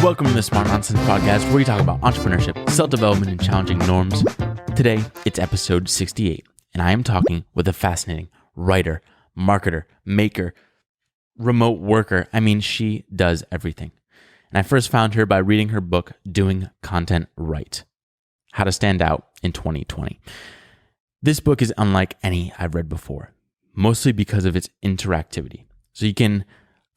Welcome to the Smart Nonsense Podcast, where we talk about entrepreneurship, self-development, and challenging norms. Today, it's episode 68, and I am talking with a fascinating writer, marketer, maker, remote worker. I mean, she does everything. And I first found her by reading her book, Doing Content Right: How to Stand Out in 2020. This book is unlike any I've read before, mostly because of its interactivity. So you can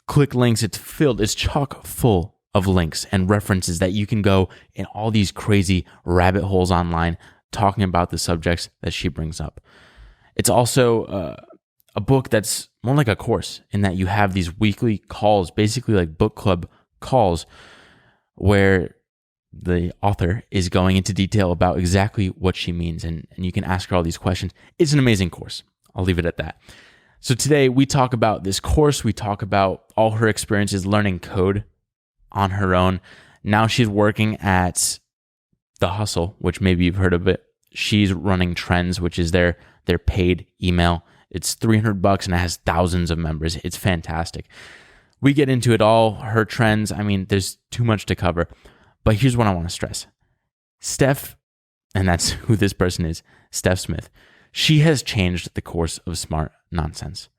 click links, it's chock full of links and references that you can go in all these crazy rabbit holes online talking about the subjects that she brings up. It's also a book that's more like a course in that you have these weekly calls, basically like book club calls, where the author is going into detail about exactly what she means, and you can ask her all these questions. It's an amazing course. I'll leave it at that. So today we talk about this course. We talk about all her experiences learning code on her own. Now she's working at The Hustle, which maybe you've heard of it. She's running Trends, which is their paid email. It's $300 and it has thousands of members. It's fantastic. We get into it all, her trends. I mean, there's too much to cover. But here's what I want to stress. Steph, and that's who this person is, Steph Smith, she has changed the course of Smart Nonsense.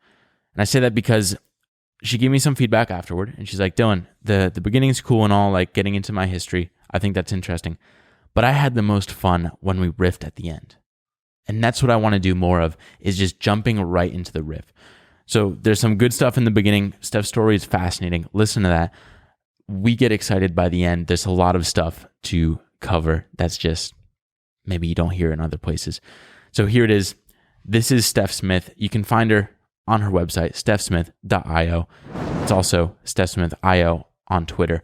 And I say that because she gave me some feedback afterward, and she's like, Dylan, the beginning is cool and all, like getting into my history. I think that's interesting. But I had the most fun when we riffed at the end. And that's what I want to do more of, is just jumping right into the riff. So there's some good stuff in the beginning. Steph's story is fascinating. Listen to that. We get excited by the end. There's a lot of stuff to cover that's just maybe you don't hear in other places. So here it is. This is Steph Smith. You can find her on her website, stephsmith.io. It's also stephsmith.io on Twitter.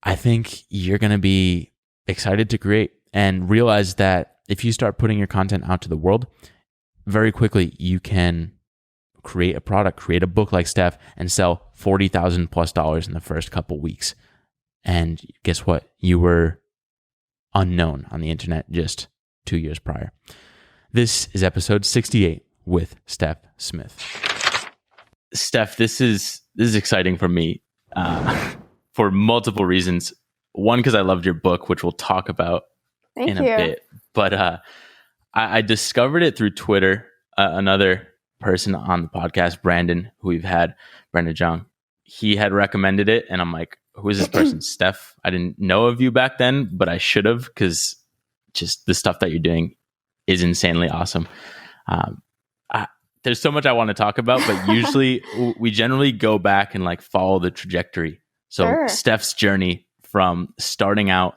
I think you're going to be excited to create and realize that if you start putting your content out to the world, very quickly you can create a product, create a book like Steph, and sell $40,000+ in the first couple weeks. And guess what? You were unknown on the internet just 2 years prior. This is episode 68 with Steph Smith. Steph, this is exciting for me for multiple reasons. One, because I loved your book, which we'll talk about in a bit. But I discovered it through Twitter. Another person on the podcast, Brandon, who we've had, Brandon Jung, he had recommended it, and I'm like, who is this person? Steph, I didn't know of you back then, but I should have, because just the stuff that you're doing is insanely awesome. There's so much I want to talk about, but usually we generally go back and like follow the trajectory. So sure. Steph's journey from starting out,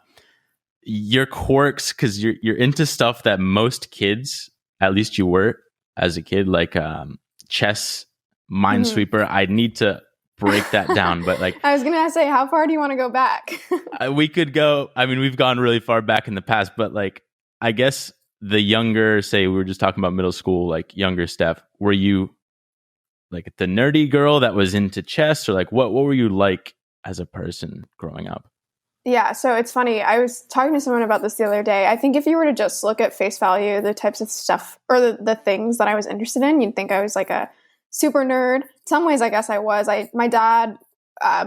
your quirks, because you're into stuff that most kids, at least you were as a kid, like chess, Minesweeper. I need to break that down, but like I was gonna say, how far do you want to go back? We could go. I mean, we've gone really far back in the past, but like I guess the younger, say we were just talking about middle school, like younger Steph, were you like the nerdy girl that was into chess, or like what were you like as a person growing up? Yeah, so it's funny. I was talking to someone about this the other day. I think if you were to just look at face value, the types of stuff or the things that I was interested in, you'd think I was like a super nerd. In some ways, I guess I was. My dad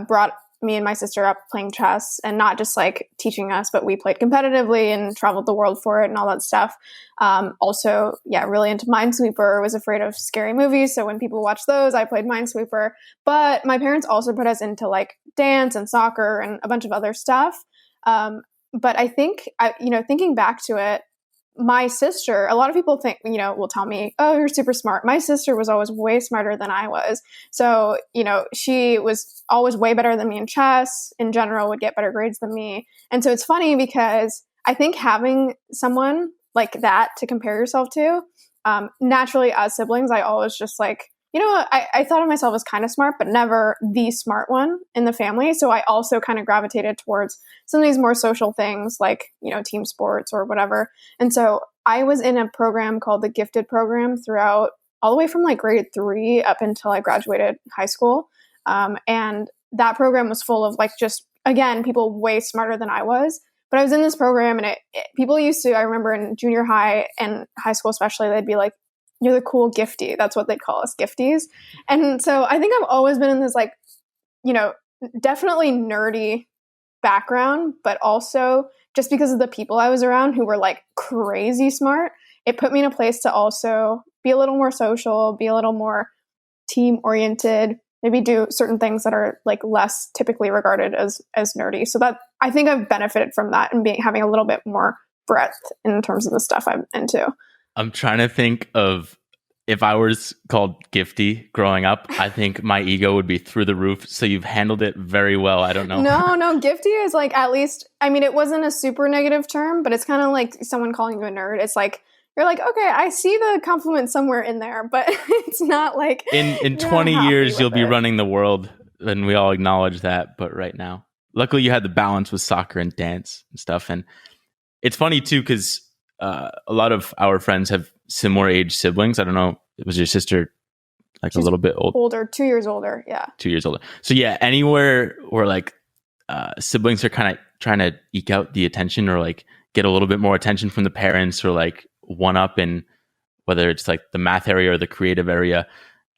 brought me and my sister up playing chess, and not just like teaching us, but we played competitively and traveled the world for it and all that stuff. Also, yeah, really into Minesweeper. Was afraid of scary movies, so when people watched those, I played Minesweeper. But my parents also put us into like dance and soccer and a bunch of other stuff. But I think, thinking back to it, my sister, a lot of people think, will tell me, oh, you're super smart. My sister was always way smarter than I was. So, she was always way better than me in chess, in general, would get better grades than me. And so it's funny because I think having someone like that to compare yourself to, naturally as siblings, I always just like, I thought of myself as kind of smart, but never the smart one in the family. So I also kind of gravitated towards some of these more social things like, team sports or whatever. And so I was in a program called the Gifted program throughout all the way from like grade 3 up until I graduated high school. And that program was full of like, just again, people way smarter than I was. But I was in this program, and people used to, I remember in junior high and high school especially, they'd be like, you're the cool gifty. That's what they'd call us, gifties. And so I think I've always been in this like, definitely nerdy background, but also just because of the people I was around who were like crazy smart, it put me in a place to also be a little more social, be a little more team oriented, maybe do certain things that are like less typically regarded as nerdy. So that I think I've benefited from that and having a little bit more breadth in terms of the stuff I'm into. I'm trying to think of if I was called Gifty growing up, I think my ego would be through the roof. So you've handled it very well. I don't know. No, Gifty is like, at least, I mean, it wasn't a super negative term, but it's kind of like someone calling you a nerd. It's like, you're like, okay, I see the compliment somewhere in there, but it's not like in 20 years you'll be running the world, and we all acknowledge that. But right now, luckily you had the balance with soccer and dance and stuff. And it's funny too, because a lot of our friends have similar age siblings. I don't know, was your sister like She's a little bit older, 2 years older? Yeah, 2 years older. So yeah, anywhere where like siblings are kind of trying to eke out the attention or like get a little bit more attention from the parents, or like one up in whether it's like the math area or the creative area.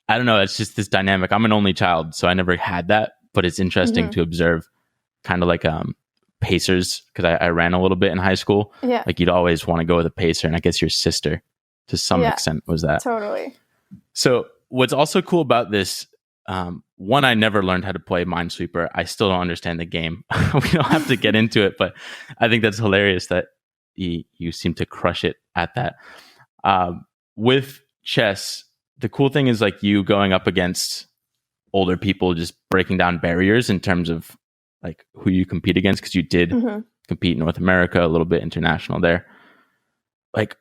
I don't know. It's just this dynamic. I'm an only child, so I never had that, but it's interesting to observe kind of like pacers, because I ran a little bit in high school. Yeah. Like you'd always want to go with a pacer, and I guess your sister to some extent was that. Totally. So what's also cool about this, one, I never learned how to play Minesweeper. I still don't understand the game. We don't have to get into it, but I think that's hilarious that you seem to crush it at that. With chess, the cool thing is like you going up against older people, just breaking down barriers in terms of like who you compete against, because you did compete in North America, a little bit international there. Like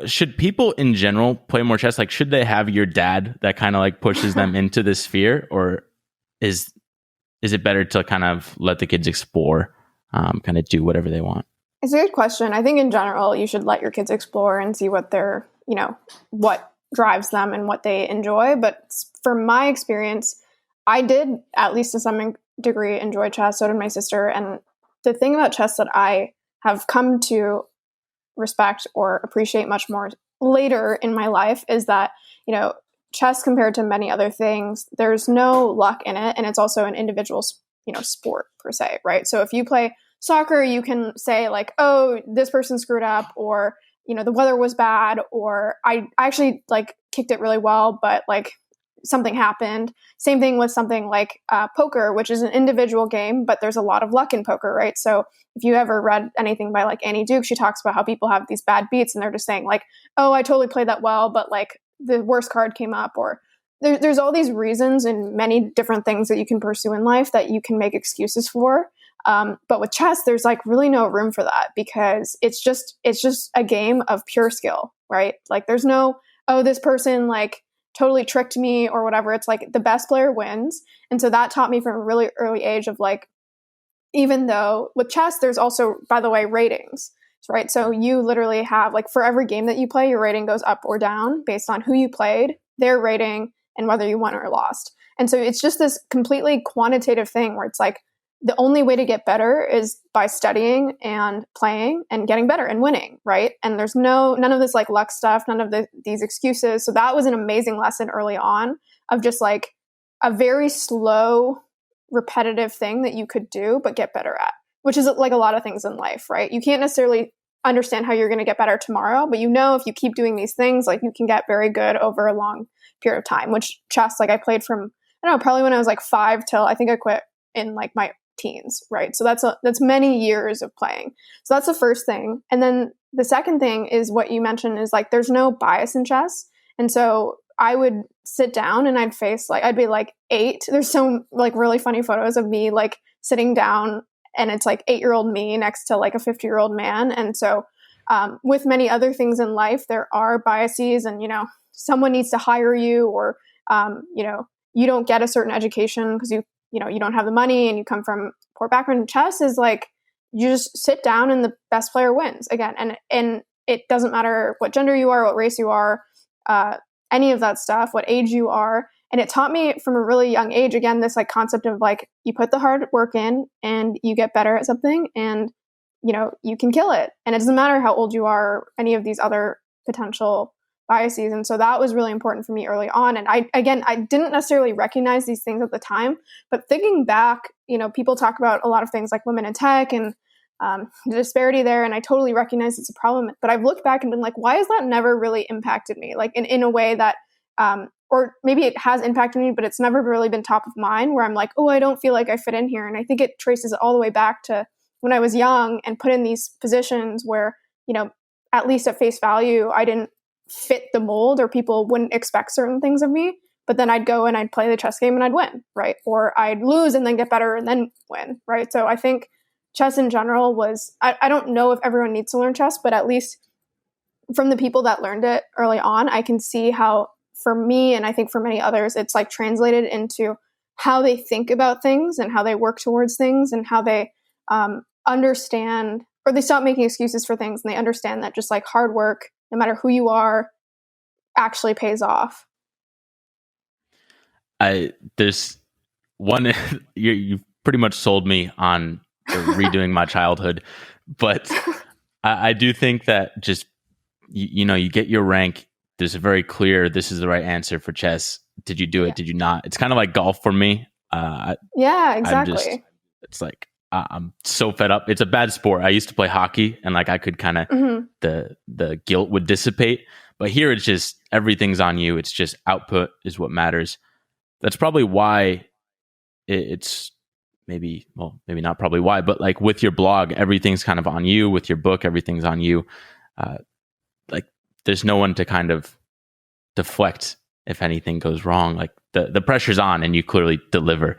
should people in general play more chess? Like, should they have your dad that kind of like pushes them into this sphere, or is it better to kind of let the kids explore, kind of do whatever they want? It's a good question. I think in general, you should let your kids explore and see what they're, what drives them and what they enjoy. But from my experience, I did, at least to some degree, enjoy chess. So did my sister. And the thing about chess that I have come to respect or appreciate much more later in my life is that, chess, compared to many other things, there's no luck in it. And it's also an individual, sport per se, right? So if you play soccer, you can say like, oh, this person screwed up, or, the weather was bad, or I actually like kicked it really well, but like something happened. Same thing with something like poker, which is an individual game, but there's a lot of luck in poker, right? So if you ever read anything by like Annie Duke, she talks about how people have these bad beats and they're just saying like, oh, I totally played that well, but like the worst card came up, or there's all these reasons and many different things that you can pursue in life that you can make excuses for. But with chess, there's like really no room for that, because it's just a game of pure skill, right? Like there's no, oh, this person like totally tricked me or whatever. It's like the best player wins. And so that taught me from a really early age of like, even though with chess, there's also, by the way, ratings, right? So you literally have like for every game that you play, your rating goes up or down based on who you played, their rating, and whether you won or lost. And so it's just this completely quantitative thing where it's like, the only way to get better is by studying and playing and getting better and winning, right? And there's none of this like luck stuff, none of these excuses. So that was an amazing lesson early on of just like a very slow, repetitive thing that you could do but get better at, which is like a lot of things in life, right? You can't necessarily understand how you're going to get better tomorrow, but if you keep doing these things, like you can get very good over a long period of time. Which chess, like I played from, I don't know, probably when I was like 5 till I think I quit in like my teens, right? So that's many years of playing. So that's the first thing. And then the second thing is what you mentioned is like there's no bias in chess. And so I would sit down and I'd be like 8. There's some like really funny photos of me like sitting down, and it's like 8-year-old me next to like a 50-year-old man. And so with many other things in life, there are biases, and someone needs to hire you, or you don't get a certain education because you don't have the money and you come from poor background. Chess is like, you just sit down and the best player wins again. And it doesn't matter what gender you are, what race you are, any of that stuff, what age you are. And it taught me from a really young age, again, this like concept of like, you put the hard work in and you get better at something, and, you can kill it. And it doesn't matter how old you are, or any of these other potential biases. And so that was really important for me early on. And I didn't necessarily recognize these things at the time, but thinking back people talk about a lot of things like women in tech and the disparity there. And I totally recognize it's a problem. But I've looked back and been like, why has that never really impacted me? Like in a way that, or maybe it has impacted me, but it's never really been top of mind where I'm like, oh, I don't feel like I fit in here. And I think it traces all the way back to when I was young and put in these positions where, at least at face value, I didn't fit the mold or people wouldn't expect certain things of me. But then I'd go and I'd play the chess game and I'd win, right? Or I'd lose and then get better and then win, right? So I think chess in general was, I don't know if everyone needs to learn chess, but at least from the people that learned it early on, I can see how for me, and I think for many others, it's like translated into how they think about things and how they work towards things and how they understand, or they stop making excuses for things and they understand that just like hard work, no matter who you are, actually pays off. There's one, you've pretty much sold me on redoing my childhood, but I do think that just, you get your rank. There's a very clear, this is the right answer for chess. Did you do it? Did you not? It's kind of like golf for me. Yeah, exactly. It's like, I'm so fed up. It's a bad sport. I used to play hockey and like I could kind of, the guilt would dissipate. But here it's just, everything's on you. It's just output is what matters. That's probably why it's maybe not probably why, but like with your blog, everything's kind of on you. With your book, everything's on you. Like there's no one to kind of deflect if anything goes wrong. Like the pressure's on and you clearly deliver,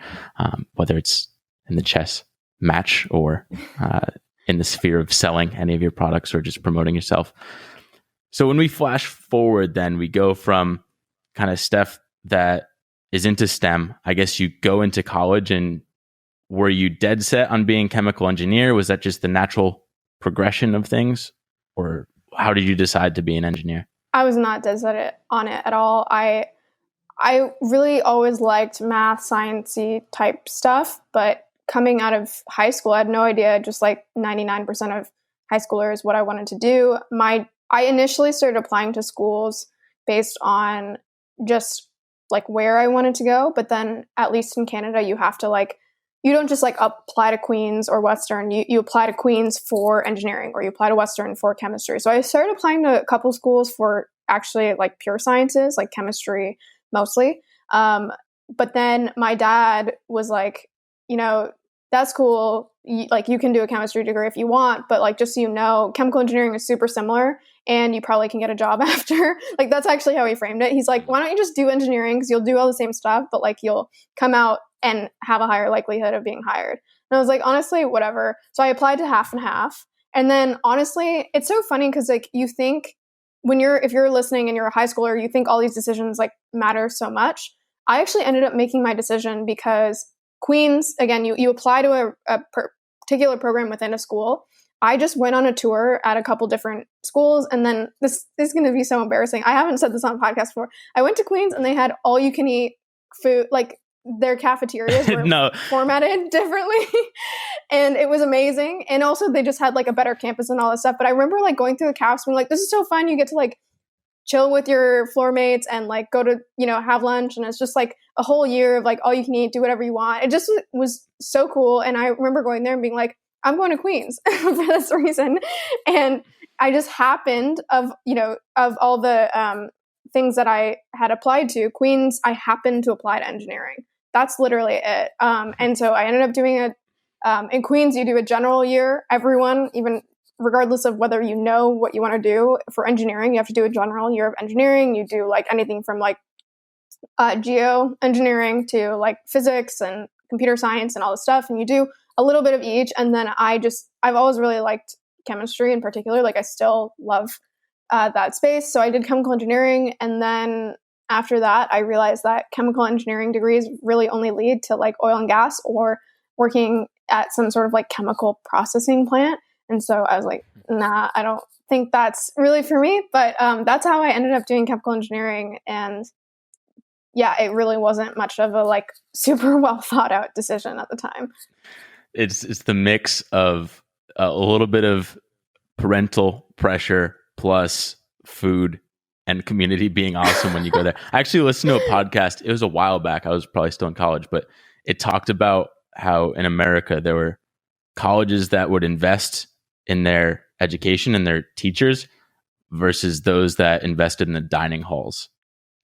whether it's in the chess match or in the sphere of selling any of your products or just promoting yourself. So when we flash forward, then we go from kind of Steph that is into STEM. I guess you go into college, and were you dead set on being chemical engineer? Was that just the natural progression of things, or how did you decide to be an engineer? I was not dead set on it at all. I really always liked math, sciencey type stuff, but coming out of high school, I had no idea, just like 99% of high schoolers, what I wanted to do. I initially started applying to schools based on just like where I wanted to go. But then at least in Canada, you have to you don't just like apply to Queen's or Western. You apply to Queen's for engineering, or you apply to Western for chemistry. So I started applying to a couple schools for actually like pure sciences, like chemistry mostly. But then my dad was like, that's cool. You can do a chemistry degree if you want, but like, just so you know, chemical engineering is super similar and you probably can get a job after. Like, that's actually how he framed it. He's like, why don't you just do engineering? Because you'll do all the same stuff, but like you'll come out and have a higher likelihood of being hired. And I was like, honestly, whatever. So I applied to half and half. And then honestly, it's so funny because like you think if you're listening and you're a high schooler, you think all these decisions like matter so much. I actually ended up making my decision because Queen's, again, you apply to a particular program within a school. I just went on a tour at a couple different schools, and then this is going to be so embarrassing. I haven't said this on a podcast before. I went to Queen's and they had all you can eat food, like their cafeterias were formatted differently. And it was amazing. And also they just had like a better campus and all this stuff. But I remember like going through the campus and like, this is so fun. You get to like chill with your floor mates and like go to, have lunch. And it's just like a whole year of like all you can eat, do whatever you want. It just was so cool. And I remember going there and being like, I'm going to Queen's for this reason. And I just happened of all the things that I had applied to Queen's, I happened to apply to engineering. That's literally it. And so I ended up doing it in Queen's. You do a general year. Everyone, even regardless of whether you know what you want to do for engineering, you have to do a general year of engineering. You do like anything from like geo engineering to like physics and computer science and all this stuff. And you do a little bit of each. And then I've always really liked chemistry in particular. Like I still love that space. So I did chemical engineering. And then after that, I realized that chemical engineering degrees really only lead to like oil and gas or working at some sort of like chemical processing plant. And so I was like, nah, I don't think that's really for me. But that's how I ended up doing chemical engineering. And yeah, it really wasn't much of a like super well thought out decision at the time. It's the mix of a little bit of parental pressure plus food and community being awesome when you go there. I actually listened to a podcast. It was a while back. I was probably still in college, but it talked about how in America there were colleges that would invest in their education and their teachers versus those that invested in the dining halls.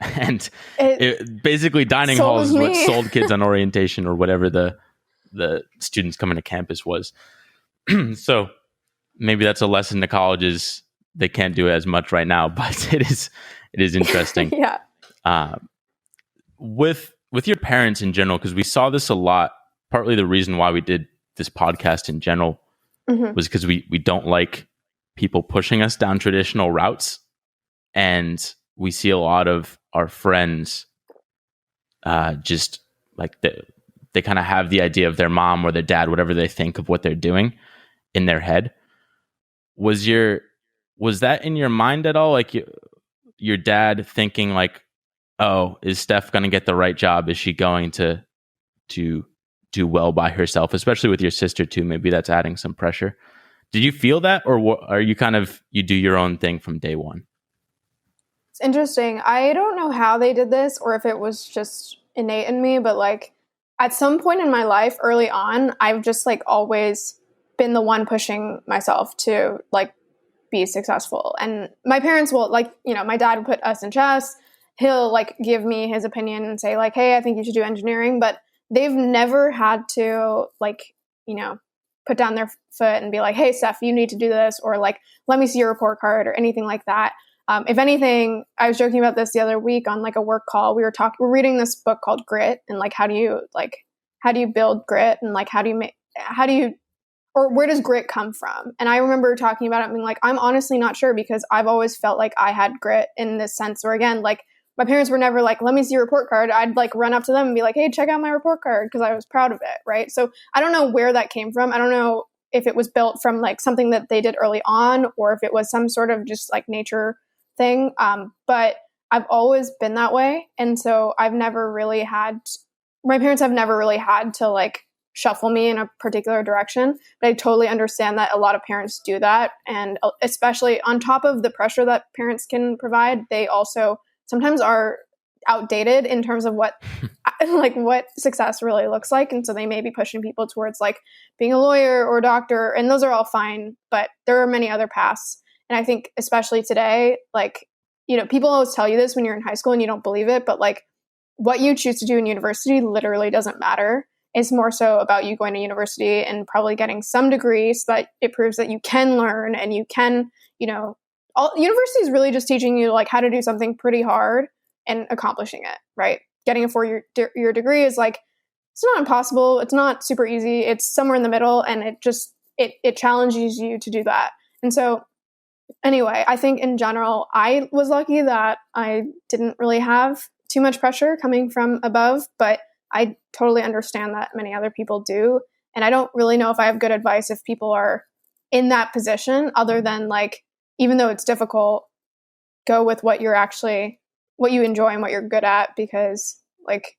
And basically dining halls is what sold kids on orientation or whatever the students coming to campus was. So maybe that's a lesson to colleges. They can't do it as much right now, but it is interesting. Yeah. With your parents in general, because we saw this a lot, partly the reason why we did this podcast in general was because we don't like people pushing us down traditional routes. And we see a lot of our friends just like they kind of have the idea of their mom or their dad, whatever they think of what they're doing in their head. Was that in your mind at all? Like your dad thinking like, oh, is Steph going to get the right job? Is she going to do well by herself? Especially with your sister too. Maybe that's adding some pressure. Did you feel that, or are you you do your own thing from day one? It's interesting. I don't know how they did this or if it was just innate in me, but like at some point in my life early on, I've just like always been the one pushing myself to like be successful. And my parents will like, my dad would put us in chess. He'll like give me his opinion and say like, hey, I think you should do engineering. But they've never had to like, put down their foot and be like, hey, Steph, you need to do this, or like, let me see your report card or anything like that. If anything, I was joking about this the other week on like a work call. We're reading this book called Grit, and like, how do you build grit, and like, or where does grit come from? And I remember talking about it being like, I'm honestly not sure, because I've always felt like I had grit in this sense where, again, like my parents were never like, let me see your report card. I'd like run up to them and be like, hey, check out my report card, because I was proud of it. Right. So I don't know where that came from. I don't know if it was built from like something that they did early on, or if it was some sort of just like nature thing. But I've always been that way. And so my parents have never really had to like shuffle me in a particular direction. But I totally understand that a lot of parents do that. And especially on top of the pressure that parents can provide, they also sometimes are outdated in terms of what success really looks like. And so they may be pushing people towards like being a lawyer or a doctor, and those are all fine, but there are many other paths. And I think especially today, like, people always tell you this when you're in high school and you don't believe it, but like what you choose to do in university literally doesn't matter. It's more so about you going to university and probably getting some degree so that it proves that you can learn and you can, university is really just teaching you like how to do something pretty hard and accomplishing it, right? Getting a 4-year degree is like, it's not impossible. It's not super easy. It's somewhere in the middle, and it challenges you to do that. And so anyway, I think in general, I was lucky that I didn't really have too much pressure coming from above, but I totally understand that many other people do. And I don't really know if I have good advice if people are in that position, other than like, even though it's difficult, go with what you enjoy and what you're good at, because like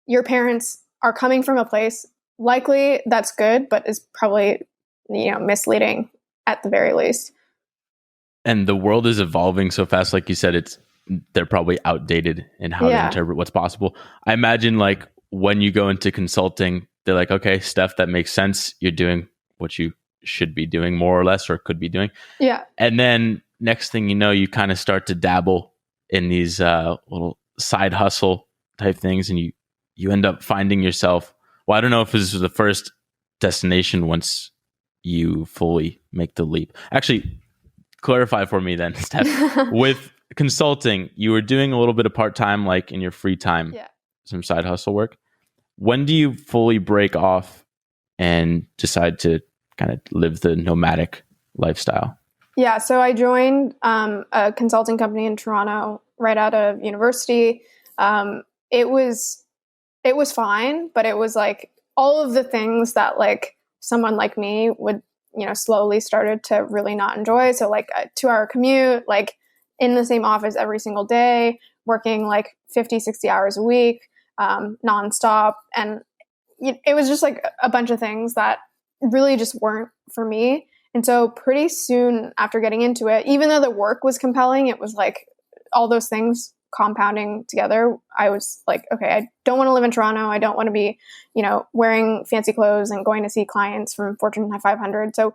your parents are coming from a place likely that's good, but is probably, misleading at the very least. And the world is evolving so fast. Like you said, they're probably outdated in how they interpret what's possible. I imagine like when you go into consulting, they're like, okay, Steph, that makes sense. You're doing what you should be doing more or less, or could be doing. Yeah. And then next thing you know, you kind of start to dabble in these little side hustle type things. And you end up finding yourself, well, I don't know if this was the first destination once you fully make the leap. Actually, clarify for me then, Steph. With consulting, you were doing a little bit of part-time, like in your free time, some side hustle work. When do you fully break off and decide to kind of live the nomadic lifestyle? Yeah, so I joined a consulting company in Toronto right out of university. It was fine, but it was like all of the things that like someone like me would, slowly started to really not enjoy. So like a 2-hour commute, like in the same office every single day, working like 50, 60 hours a week, nonstop. And it was just like a bunch of things that really just weren't for me. And so pretty soon after getting into it, even though the work was compelling, it was like all those things compounding together, I was like, okay, I don't want to live in Toronto. I don't want to be, wearing fancy clothes and going to see clients from Fortune 500. So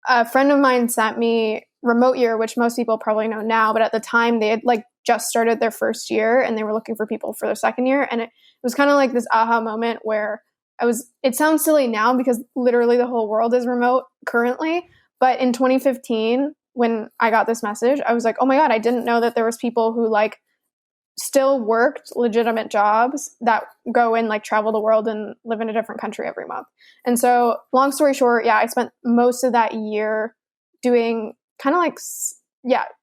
a friend of mine sent me Remote Year, which most people probably know now, but at the time they had like just started their first year and they were looking for people for their second year. And it was kind of like this aha moment where it sounds silly now because literally the whole world is remote currently. But in 2015, when I got this message, I was like, oh my God, I didn't know that there was people who like still worked legitimate jobs that go and like travel the world and live in a different country every month. And so long story short, yeah, I spent most of that year doing kind of like,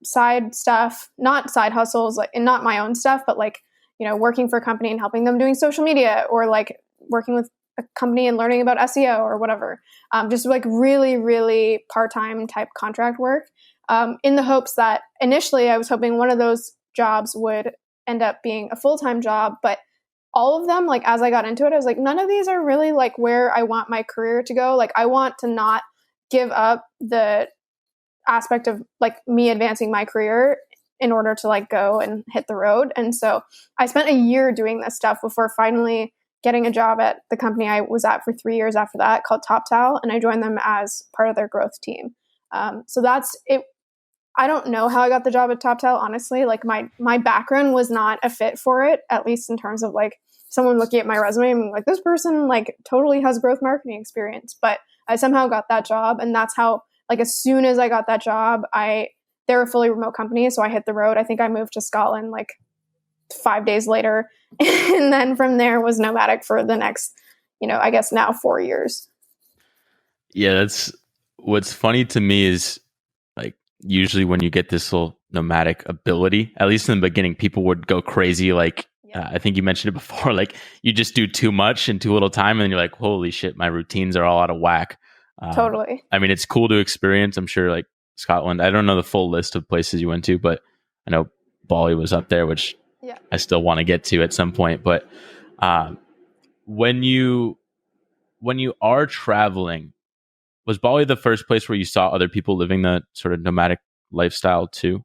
side stuff, not side hustles, like, and not my own stuff, but like, working for a company and helping them doing social media or like working with a company and learning about SEO or whatever. Just like really, really part-time type contract work, in the hopes that initially I was hoping one of those jobs would end up being a full-time job. But all of them, like as I got into it, I was like, none of these are really like where I want my career to go. Like I want to not give up the aspect of like me advancing my career in order to like go and hit the road. And so I spent a year doing this stuff before finally getting a job at the company I was at for 3 years after that, called TopTal, and I joined them as part of their growth team. So that's it. I don't know how I got the job at TopTal, honestly. Like my background was not a fit for it, at least in terms of like someone looking at my resume and being like, this person like totally has growth marketing experience. But I somehow got that job, and that's how, like, as soon as I got that job, they're a fully remote company, so I hit the road. I think I moved to Scotland like 5 days later, and then from there was nomadic for the next, I guess now 4 years. Yeah, that's what's funny to me is like usually when you get this little nomadic ability, at least in the beginning, people would go crazy. Like I think you mentioned it before, like you just do too much in too little time, and then you're like, holy shit, my routines are all out of whack. Totally. I mean, it's cool to experience. I'm sure like Scotland, I don't know the full list of places you went to, but I know Bali was up there, which I still want to get to at some point. But when you are traveling, was Bali the first place where you saw other people living the sort of nomadic lifestyle too?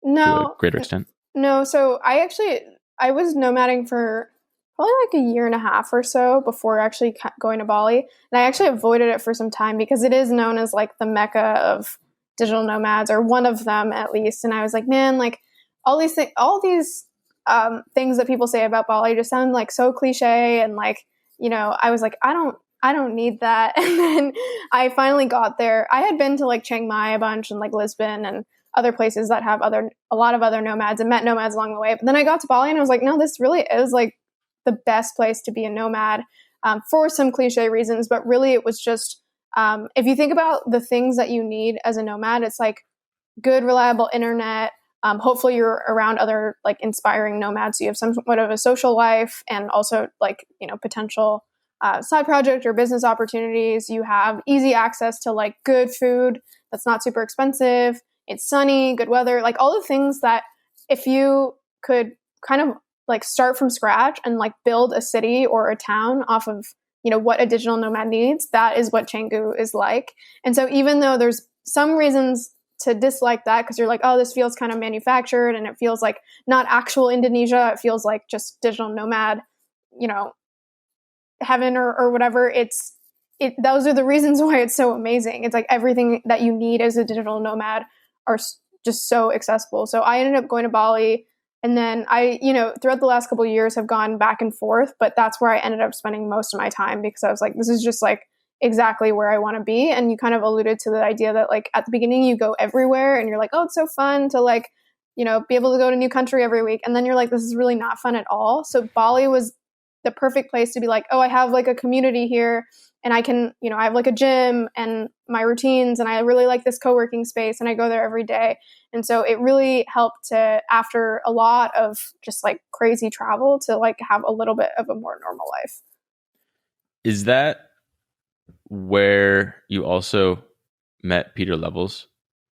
No, to a greater extent? No. So I was nomading for probably like a year and a half or so before actually going to Bali. And I actually avoided it for some time because it is known as like the mecca of digital nomads, or one of them at least. And I was like, man, like all these things that people say about Bali just sound like so cliche. And like, I was like, I don't need that. And then I finally got there. I had been to like Chiang Mai a bunch and like Lisbon and other places that have a lot of other nomads, and met nomads along the way. But then I got to Bali and I was like, no, this really is like the best place to be a nomad, for some cliche reasons. But really it was just, if you think about the things that you need as a nomad, it's like good, reliable internet. Hopefully you're around other like inspiring nomads. So you have somewhat of a social life, and also like, potential side project or business opportunities. You have easy access to like good food that's not super expensive. It's sunny, good weather, like all the things that if you could kind of like start from scratch and like build a city or a town off of, what a digital nomad needs, that is what Canggu is like. And so even though there's some reasons to dislike that, because you're like, oh, this feels kind of manufactured and it feels like not actual Indonesia, it feels like just digital nomad, heaven or whatever. Those are the reasons why it's so amazing. It's like everything that you need as a digital nomad are just so accessible. So I ended up going to Bali, and then I, throughout the last couple of years have gone back and forth, but that's where I ended up spending most of my time, because I was like, this is just like exactly where I want to be. And you kind of alluded to the idea that like at the beginning you go everywhere and you're like, oh, it's so fun to like, be able to go to a new country every week. And then you're like, this is really not fun at all. So Bali was the perfect place to be like, oh, I have like a community here, and I can, I have like a gym and my routines, and I really like this co-working space, and I go there every day. And so it really helped to, after a lot of just like crazy travel, to like have a little bit of a more normal life. Is that where you also met Pieter Levels?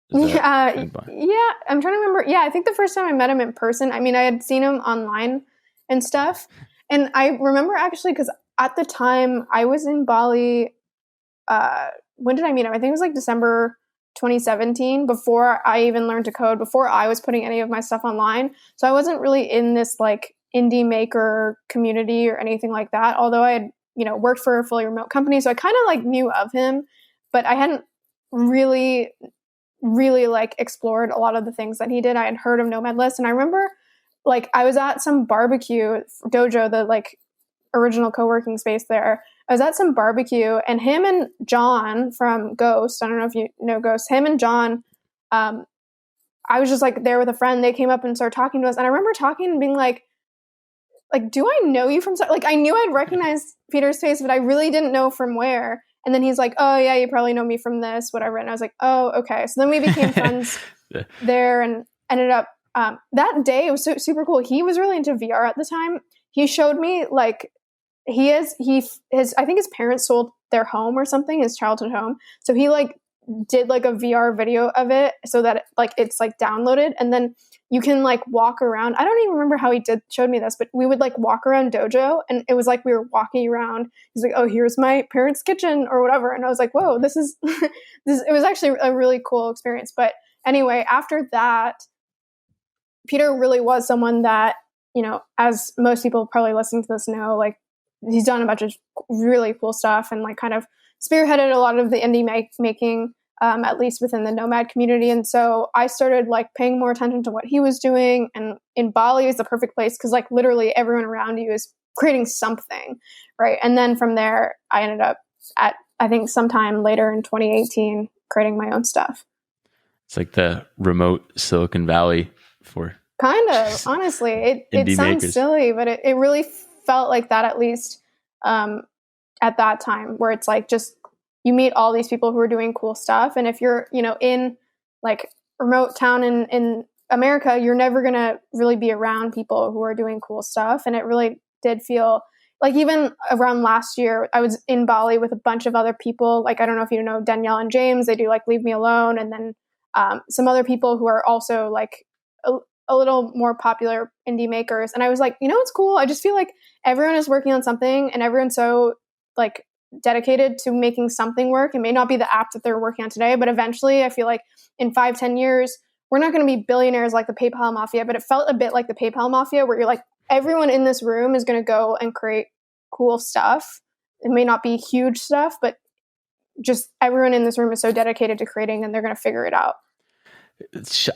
Yeah, I'm trying to remember. Yeah, I think the first time I met him in person, I mean, I had seen him online and stuff. And I remember actually, because at the time I was in Bali, when did I meet him? I think it was like December 2017, before I even learned to code, before I was putting any of my stuff online. So I wasn't really in this like indie maker community or anything like that. Although I had, worked for a fully remote company. So I kind of like knew of him, but I hadn't really like explored a lot of the things that he did. I had heard of Nomad List. And I remember like I was at some barbecue dojo, the like original co-working space there. I was at some barbecue and him and John from Ghost, I don't know if you know Ghost, him and John, I was just like there with a friend. They came up and started talking to us. And I remember talking and being like, do I know you from, like, I knew I'd recognized Peter's face, but I really didn't know from where. And then he's like, oh yeah, you probably know me from this, whatever. And I was like, oh, okay. So then we became friends there and ended up, that day, it was super cool. He was really into VR at the time. He showed me like, I think his parents sold their home or something, his childhood home. So he like did like a VR video of it so that like it's like downloaded, and then you can like walk around. I don't even remember how he showed me this, but we would like walk around dojo and it was like we were walking around. He's like, oh, here's my parents' kitchen or whatever. And I was like, whoa, this is it was actually a really cool experience. But anyway, after that, Peter really was someone that, as most people probably listening to this know, like he's done a bunch of really cool stuff and like kind of spearheaded a lot of the indie making, at least within the nomad community. And so I started like paying more attention to what he was doing. And in Bali is the perfect place because like literally everyone around you is creating something, right? And then from there, I ended up at, I think sometime later in 2018, creating my own stuff. It's like the remote Silicon Valley for kind of, honestly. It sounds makers. Silly, but it really felt like that, at least at that time, where it's like just you meet all these people who are doing cool stuff. And if you're, in like remote town in America, you're never going to really be around people who are doing cool stuff. And it really did feel like even around last year, I was in Bali with a bunch of other people. Like, I don't know if you know Danielle and James, they do like Leave Me Alone. And then some other people who are also like a little more popular indie makers. And I was like, it's cool. I just feel like everyone is working on something and everyone's so like dedicated to making something work. It may not be the app that they're working on today, but eventually I feel like in 5-10 years, we're not going to be billionaires like the PayPal Mafia, but it felt a bit like the PayPal Mafia where you're like, everyone in this room is going to go and create cool stuff. It may not be huge stuff, but just everyone in this room is so dedicated to creating and they're going to figure it out.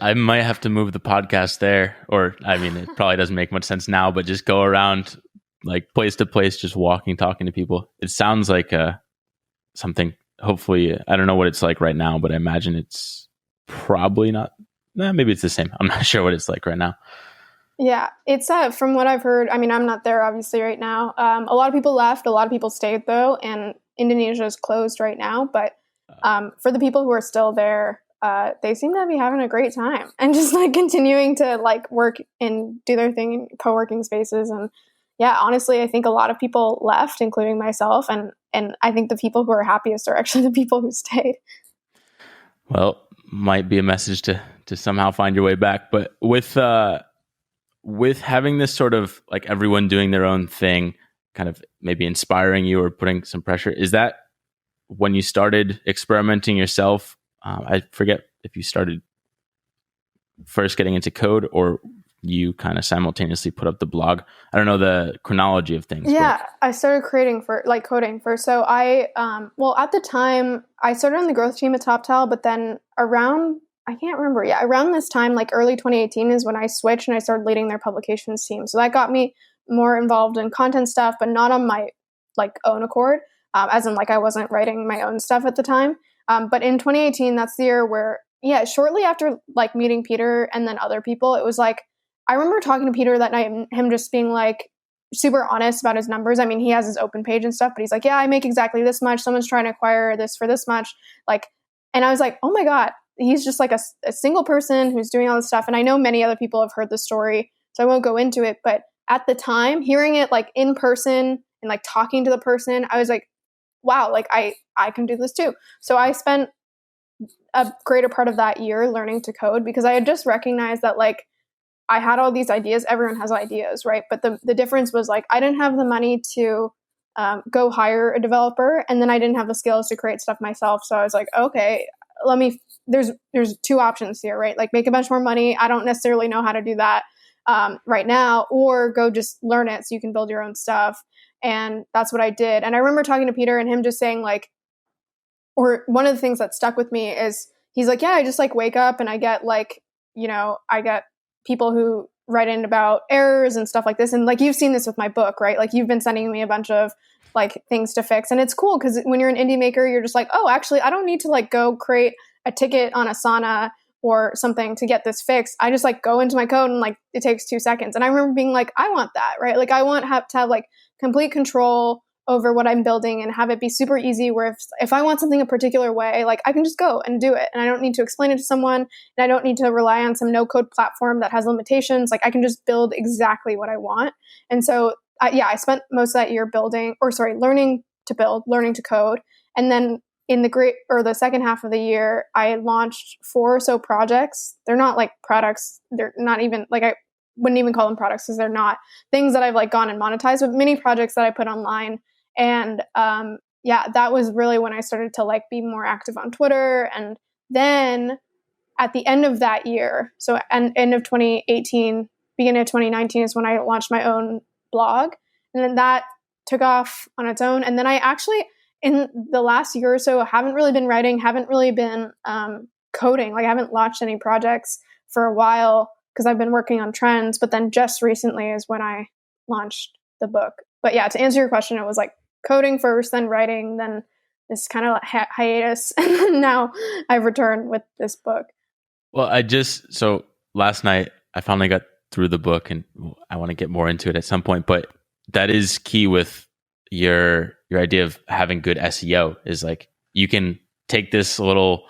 I might have to move the podcast there, or I mean, it probably doesn't make much sense now, but just go around like place to place, just walking, talking to people. It sounds like something, hopefully, I don't know what it's like right now, but I imagine it's probably not, maybe it's the same. I'm not sure what it's like right now. Yeah, it's from what I've heard, I mean, I'm not there obviously right now. A lot of people left, a lot of people stayed though, and Indonesia is closed right now. But for the people who are still there, they seem to be having a great time and just like continuing to like work and do their thing in co-working spaces. And yeah, honestly, I think a lot of people left, including myself. And I think the people who are happiest are actually the people who stayed. Well, might be a message to somehow find your way back. But with having this sort of like everyone doing their own thing, kind of maybe inspiring you or putting some pressure, is that when you started experimenting yourself? I forget if you started first getting into code or you kind of simultaneously put up the blog. I don't know the chronology of things. Yeah, I started coding first. So I, at the time I started on the growth team at TopTal, but then around this time, like early 2018 is when I switched and I started leading their publications team. So that got me more involved in content stuff, but not on my like own accord, as in like I wasn't writing my own stuff at the time. But in 2018, that's the year where, shortly after like meeting Peter and then other people, it was like, I remember talking to Peter that night and him just being like super honest about his numbers. I mean, he has his open page and stuff, but he's like, yeah, I make exactly this much. Someone's trying to acquire this for this much. Like, and I was like, oh my God, he's just like a single person who's doing all this stuff. And I know many other people have heard the story, so I won't go into it. But at the time, hearing it like in person and like talking to the person, I was like, wow, like I can do this too. So I spent a greater part of that year learning to code because I had just recognized that like I had all these ideas. Everyone has ideas, right? But the difference was like I didn't have the money to go hire a developer, and then I didn't have the skills to create stuff myself. So I was like, okay, there's two options here, right? Like make a bunch more money. I don't necessarily know how to do that right now, or go just learn it so you can build your own stuff. And that's what I did. And I remember talking to Pieter and him just saying like, or one of the things that stuck with me is he's like, yeah, I just like wake up and I get like, I get people who write in about errors and stuff like this. And like, you've seen this with my book, right? Like you've been sending me a bunch of like things to fix. And it's cool because when you're an indie maker, you're just like, oh, actually, I don't need to like go create a ticket on Asana or something to get this fixed. I just like go into my code and like it takes 2 seconds. And I remember being like, I want that, right? Like I want to have like complete control over what I'm building and have it be super easy where if I want something a particular way, like I can just go and do it. And I don't need to explain it to someone, and I don't need to rely on some no code platform that has limitations. Like I can just build exactly what I want. And so I spent most of that year learning to build, learning to code. And then in the second half of the year, I launched 4 or so projects. They're not like products. They're not even like, I wouldn't even call them products because they're not things that I've like gone and monetized, but mini projects that I put online. And that was really when I started to like be more active on Twitter. And then at the end of that year, so end of 2018, beginning of 2019 is when I launched my own blog. And then that took off on its own. And then I actually, in the last year or so, haven't really been writing, haven't really been coding. Like I haven't launched any projects for a while because I've been working on trends. But then just recently is when I launched the book. But yeah, to answer your question, it was like coding first, then writing, then this kind of hiatus. And then now I've returned with this book. Well, so last night I finally got through the book and I want to get more into it at some point, but that is key with your idea of having good SEO is like, you can take this little,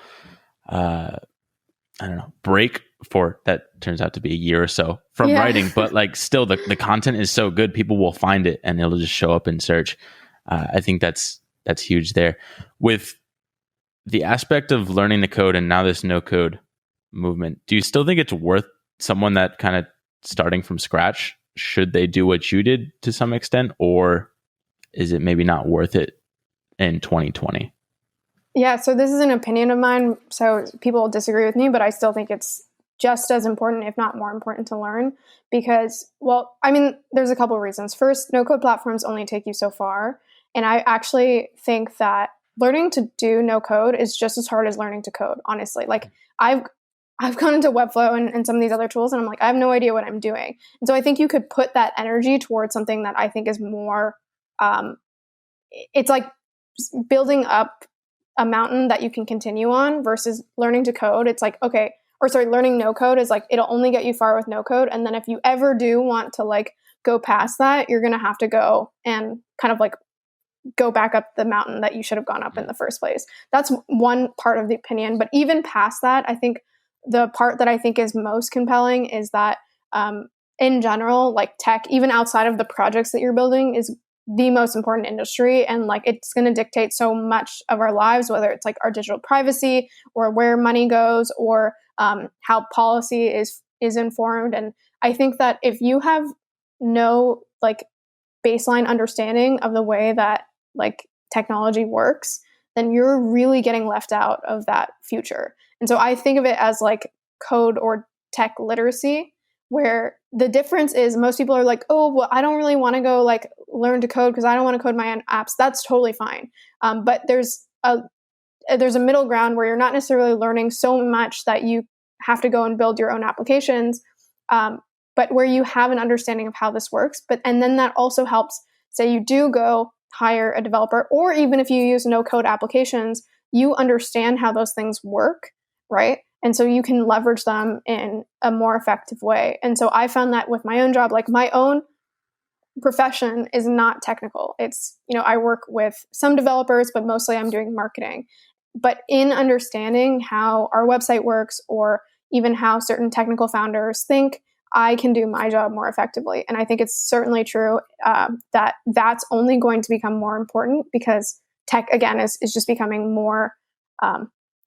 break for that turns out to be a year or so from writing, but like still the content is so good, people will find it and it'll just show up in search. I think that's huge there. With the aspect of learning the code and now this no code movement, do you still think it's worth someone that kind of starting from scratch? Should they do what you did to some extent, or is it maybe not worth it in 2020? Yeah, so this is an opinion of mine, so people disagree with me, but I still think it's just as important, if not more important, to learn because, there's a couple of reasons. First, no-code platforms only take you so far, and I actually think that learning to do no-code is just as hard as learning to code, honestly. Like, I've gone into Webflow and some of these other tools, and I'm like, I have no idea what I'm doing. And so I think you could put that energy towards something that I think is more, it's like building up a mountain that you can continue on versus learning to code. It's like, learning no code is like, it'll only get you far with no code. And then if you ever do want to like go past that, you're going to have to go and kind of like go back up the mountain that you should have gone up in the first place. That's one part of the opinion. But even past that, I think the part that I think is most compelling is that in general, like tech, even outside of the projects that you're building, is the most important industry. And like, it's going to dictate so much of our lives, whether it's like our digital privacy or where money goes or how policy is informed. And I think that if you have no like baseline understanding of the way that like technology works, then you're really getting left out of that future. And so I think of it as like code or tech literacy, where the difference is most people are like, oh, well, I don't really want to go like learn to code because I don't want to code my own apps. That's totally fine. But there's a middle ground where you're not necessarily learning so much that you have to go and build your own applications, but where you have an understanding of how this works. And then that also helps, say you do go hire a developer, or even if you use no code applications, you understand how those things work, right? And so you can leverage them in a more effective way. And so I found that with my own job, like my own profession is not technical. It's, I work with some developers, but mostly I'm doing marketing. But in understanding how our website works or even how certain technical founders think, I can do my job more effectively. And I think it's certainly true that that's only going to become more important because tech, again, is just becoming more,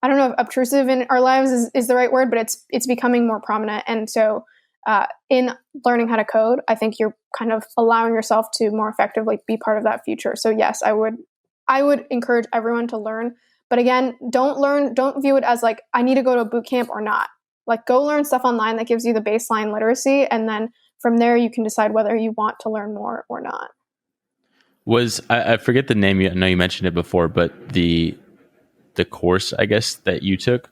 I don't know if obtrusive in our lives is the right word, but it's becoming more prominent. And so in learning how to code, I think you're kind of allowing yourself to more effectively be part of that future. So yes, I would I would encourage everyone to learn. But again, don't view it as like, I need to go to a boot camp or not. Like, go learn stuff online that gives you the baseline literacy. And then from there, you can decide whether you want to learn more or not. I forget the name. I know you mentioned it before, but the course, I guess, that you took,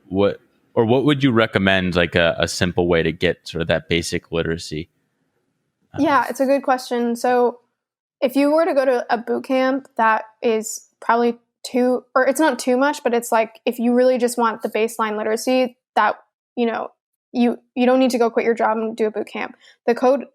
what would you recommend, like a simple way to get sort of that basic literacy? Yeah, it's a good question. So if you were to go to a boot camp, that is probably it's not too much, but it's like, if you really just want the baseline literacy, that, you don't need to go quit your job and do a boot camp. The code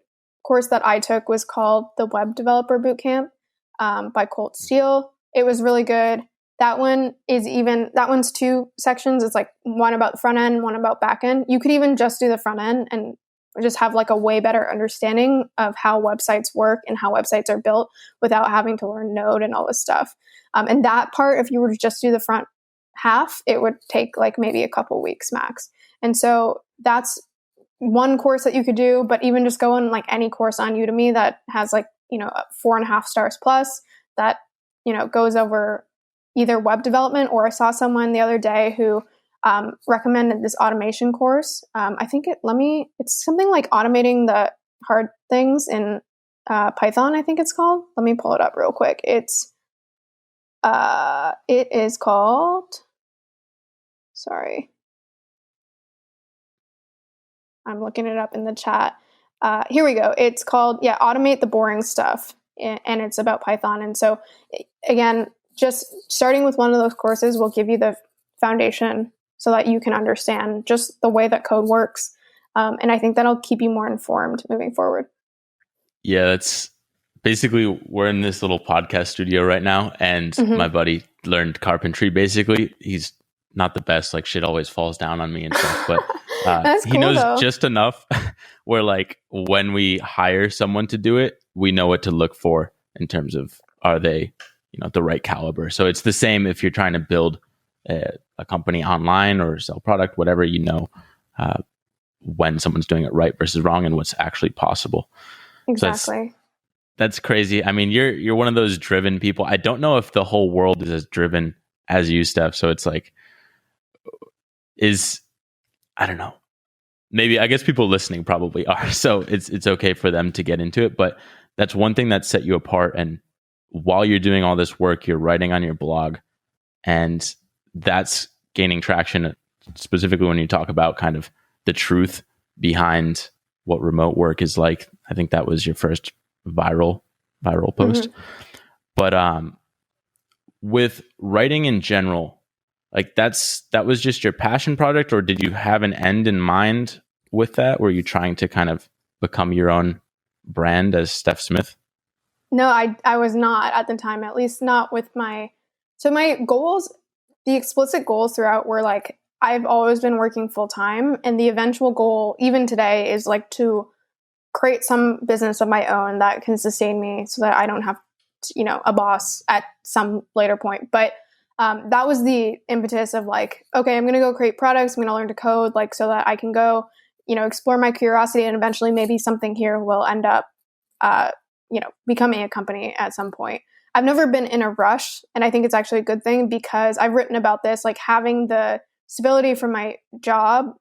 course that I took was called the Web Developer Boot Camp by Colt Steele. It was really good. That one's 2 sections. It's like one about the front end, one about back end. You could even just do the front end and just have like a way better understanding of how websites work and how websites are built without having to learn Node and all this stuff. And that part, if you were to just do the front half, it would take like maybe a couple weeks max. And so that's one course that you could do, but even just go on like any course on Udemy that has like, 4.5 stars plus, that, goes over either web development, or I saw someone the other day who recommended this automation course. I think it's something like automating the hard things in Python, I think it's called. Let me pull it up real quick. It is called, sorry, I'm looking it up in the chat. Here we go. It's called, Automate the Boring Stuff. And it's about Python. And so again, just starting with one of those courses will give you the foundation so that you can understand just the way that code works. And I think that'll keep you more informed moving forward. Yeah, that's basically, we're in this little podcast studio right now, and my buddy learned carpentry. Basically, he's not the best. Like, shit always falls down on me and stuff, but he knows just enough where, like, when we hire someone to do it, we know what to look for in terms of, are they, the right caliber. So it's the same if you're trying to build a company online or sell product, whatever, when someone's doing it right versus wrong and what's actually possible. Exactly. So that's crazy. I mean, you're one of those driven people. I don't know if the whole world is as driven as you, Steph. So it's like, I don't know. Maybe, I guess people listening probably are. So it's okay for them to get into it. But that's one thing that set you apart. And while you're doing all this work, you're writing on your blog, and that's gaining traction, specifically when you talk about kind of the truth behind what remote work is like. I think that was your first viral post. But with writing in general, like that was just your passion project, or did you have an end in mind with that? Were you trying to kind of become your own brand as Steph Smith? No, I was not at the time, at least not with my goals. The explicit goals throughout were like, I've always been working full time, and the eventual goal, even today, is like to create some business of my own that can sustain me so that I don't have, a boss at some later point. But that was the impetus of like, okay, I'm going to go create products. I'm going to learn to code, like, so that I can go, explore my curiosity, and eventually maybe something here will end up, becoming a company at some point. I've never been in a rush, and I think it's actually a good thing, because I've written about this, like having the stability from my job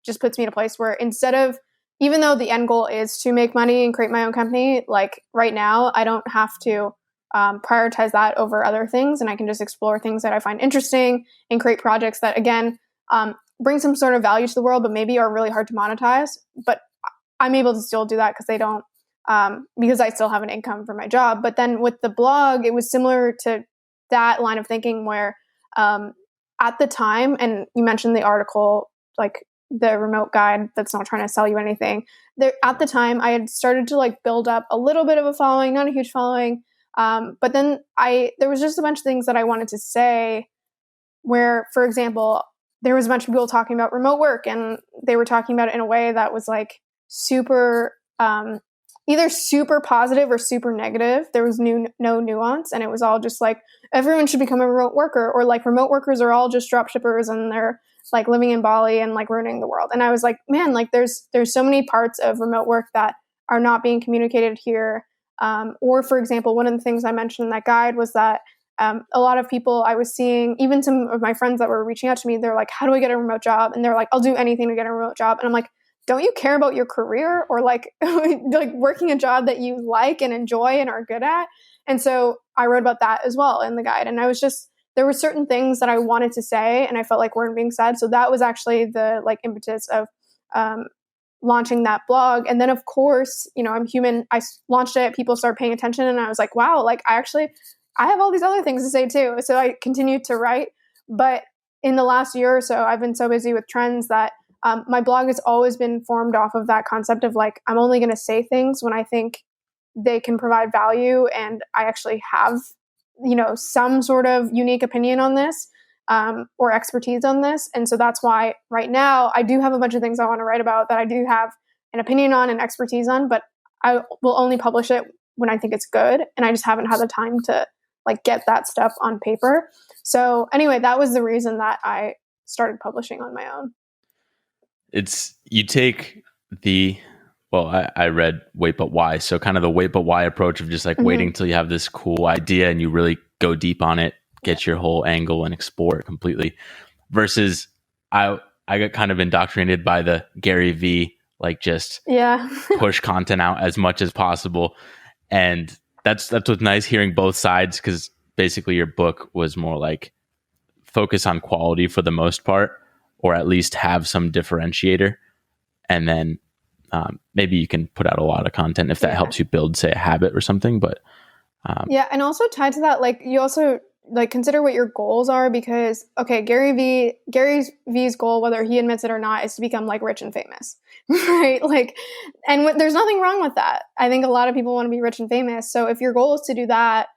just puts me in a place where, instead of, even though the end goal is to make money and create my own company, like right now, I don't have to prioritize that over other things, and I can just explore things that I find interesting and create projects that, again, bring some sort of value to the world, but maybe are really hard to monetize. But I'm able to still do that because they don't, because I still have an income from my job. But then with the blog, it was similar to that line of thinking where at the time, and you mentioned the article, like the remote guide that's not trying to sell you anything. There, at the time, I had started to like build up a little bit of a following, not a huge following. But then there was just a bunch of things that I wanted to say where, for example, there was a bunch of people talking about remote work, and they were talking about it in a way that was like super, either super positive or super negative. There was no nuance, and it was all just like, everyone should become a remote worker, or like remote workers are all just drop shippers and they're like living in Bali and like ruining the world. And I was like, man, like there's so many parts of remote work that are not being communicated here. Or for example, one of the things I mentioned in that guide was that A lot of people I was seeing, even some of my friends that were reaching out to me, they're like, how do I get a remote job? And they're like, I'll do anything to get a remote job. And I'm like, don't you care about your career or like working a job that you like and enjoy and are good at? And so I wrote about that as well in the guide. And I was just, there were certain things that I wanted to say and I felt like weren't being said. So that was actually the like impetus of launching that blog. And then of course, I'm human. I launched it, people started paying attention and I was like, wow, like I have all these other things to say too. So I continued to write. But in the last year or so, I've been so busy with trends that my blog has always been formed off of that concept of like, I'm only going to say things when I think they can provide value and I actually have, some sort of unique opinion on this or expertise on this. And so that's why right now I do have a bunch of things I want to write about that I do have an opinion on and expertise on, but I will only publish it when I think it's good. And I just haven't had the time to like get that stuff on paper. So anyway, that was the reason that I started publishing on my own. You take I read Wait But Why. So kind of the Wait But Why approach of just like waiting till you have this cool idea and you really go deep on it, get your whole angle and explore it completely. Versus I got kind of indoctrinated by the Gary V, like just push content out as much as possible. And that's what's nice hearing both sides, because basically your book was more like focus on quality for the most part, or at least have some differentiator. And then maybe you can put out a lot of content if that helps you build, say, a habit or something. But and also tied to that, like you also like consider what your goals are, because Gary V's goal, whether he admits it or not, is to become like rich and famous, right? Like, and there's nothing wrong with that. I think a lot of people want to be rich and famous. So if your goal is to do that,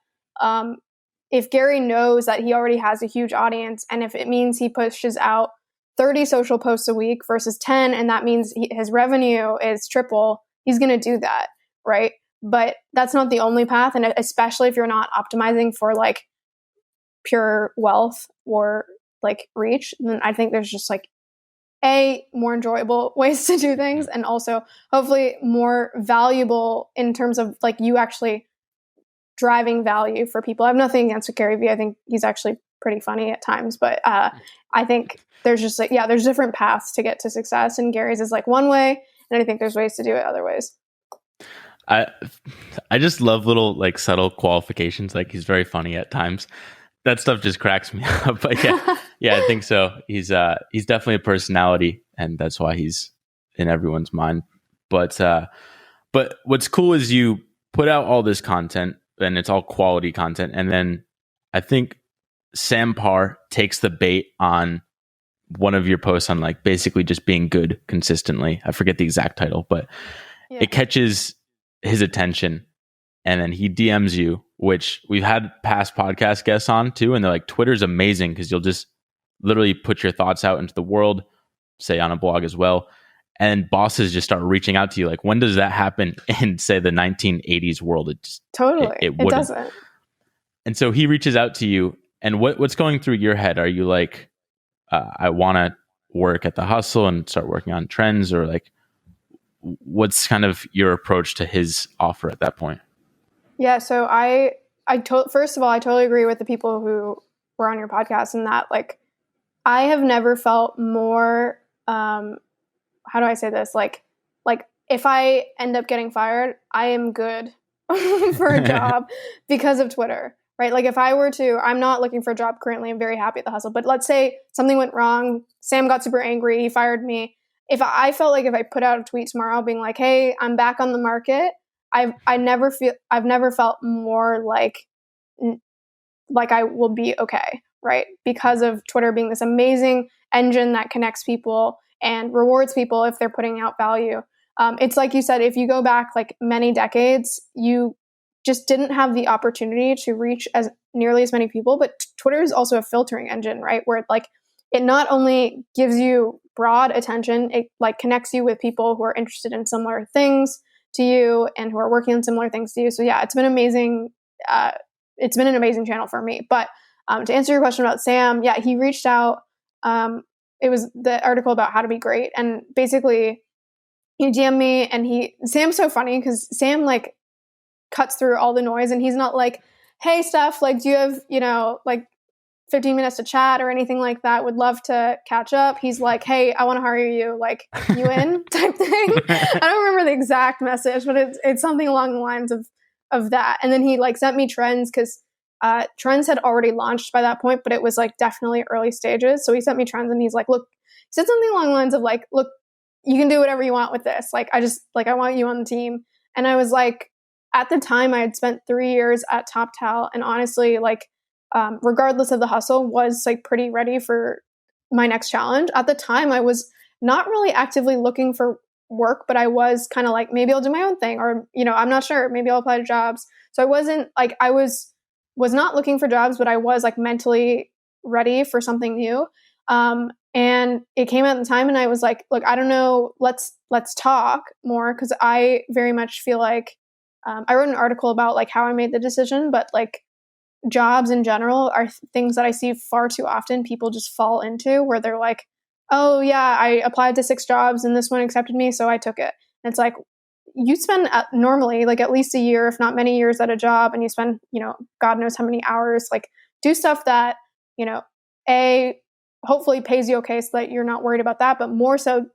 if Gary knows that he already has a huge audience, and if it means he pushes out 30 social posts a week versus 10, and that means his revenue is triple, he's going to do that, right? But that's not the only path. And especially if you're not optimizing for like pure wealth or like reach, then I think there's just like more enjoyable ways to do things, and also hopefully more valuable in terms of like you actually driving value for people. I have nothing against Gary Vee. I think he's actually pretty funny at times, but I think there's just like, there's different paths to get to success, and Gary's is like one way, and I think there's ways to do it other ways. I just love little like subtle qualifications. Like he's very funny at times. That stuff just cracks me up. But I think so. He's definitely a personality, and that's why he's in everyone's mind. But what's cool is you put out all this content, and it's all quality content. And then I think Sam Parr takes the bait on one of your posts on like basically just being good consistently. I forget the exact title, but it catches his attention, and then he DMs you, which we've had past podcast guests on too. And they're like, Twitter's amazing because you'll just literally put your thoughts out into the world, say on a blog as well. And bosses just start reaching out to you. Like, when does that happen in, say, the 1980s world? It just, it doesn't. And so he reaches out to you. And what's going through your head? Are you like, I want to work at the hustle and start working on trends? Or like, what's kind of your approach to his offer at that point? Yeah, so first of all, I totally agree with the people who were on your podcast, in that like, I have never felt more, how do I say this? Like if I end up getting fired, I am good for a job because of Twitter, right? Like if I were to, I'm not looking for a job currently. I'm very happy at the hustle, but let's say something went wrong. Sam got super angry. He fired me. If I felt like if I put out a tweet tomorrow being like, hey, I'm back on the market, I've never felt more like I will be okay, right? Because of Twitter being this amazing engine that connects people and rewards people if they're putting out value. It's like you said, if you go back like many decades, you just didn't have the opportunity to reach as nearly as many people. But Twitter is also a filtering engine, right? Where it not only gives you broad attention, it like connects you with people who are interested in similar things to you and who are working on similar things to you. So yeah, it's been amazing. It's been an amazing channel for me. But to answer your question about Sam, yeah, he reached out. It was the article about how to be great. And basically he DM'd me, and Sam's so funny because Sam like cuts through all the noise, and he's not like, hey, Steph, like, do you have, like 15 minutes to chat or anything like that? Would love to catch up. He's like, hey, I want to hire you. Like, you in type thing. I don't remember the exact message, but it's something along the lines of that. And then he like sent me Trends because Trends had already launched by that point, but it was like definitely early stages. So he sent me Trends and he's like, look, he said something along the lines of like, look, you can do whatever you want with this. Like, I want you on the team. And I was like, at the time I had spent 3 years at TopTal, and honestly, like, regardless of the hustle, was like pretty ready for my next challenge. At the time, I was not really actively looking for work, but I was kind of like, maybe I'll do my own thing, or, I'm not sure, maybe I'll apply to jobs. So I wasn't like, I was not looking for jobs, but I was like mentally ready for something new. And it came at the time, and I was like, look, I don't know, let's talk more, because I very much feel like I wrote an article about like how I made the decision, but like jobs in general are things that I see far too often people just fall into, where they're like, oh yeah, I applied to 6 jobs and this one accepted me, so I took it. And it's like, you spend normally like at least a year, if not many years at a job, and you spend, God knows how many hours, like do stuff that, hopefully pays you okay so that you're not worried about that, but more so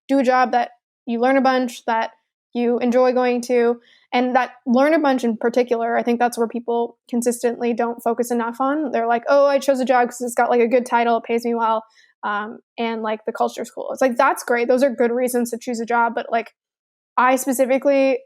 do a job that you learn a bunch, that you enjoy going to. And that learn a bunch in particular, I think that's where people consistently don't focus enough on. They're like, oh, I chose a job because it's got like a good title, it pays me well, and like the culture's cool. It's like, that's great. Those are good reasons to choose a job. But like, I specifically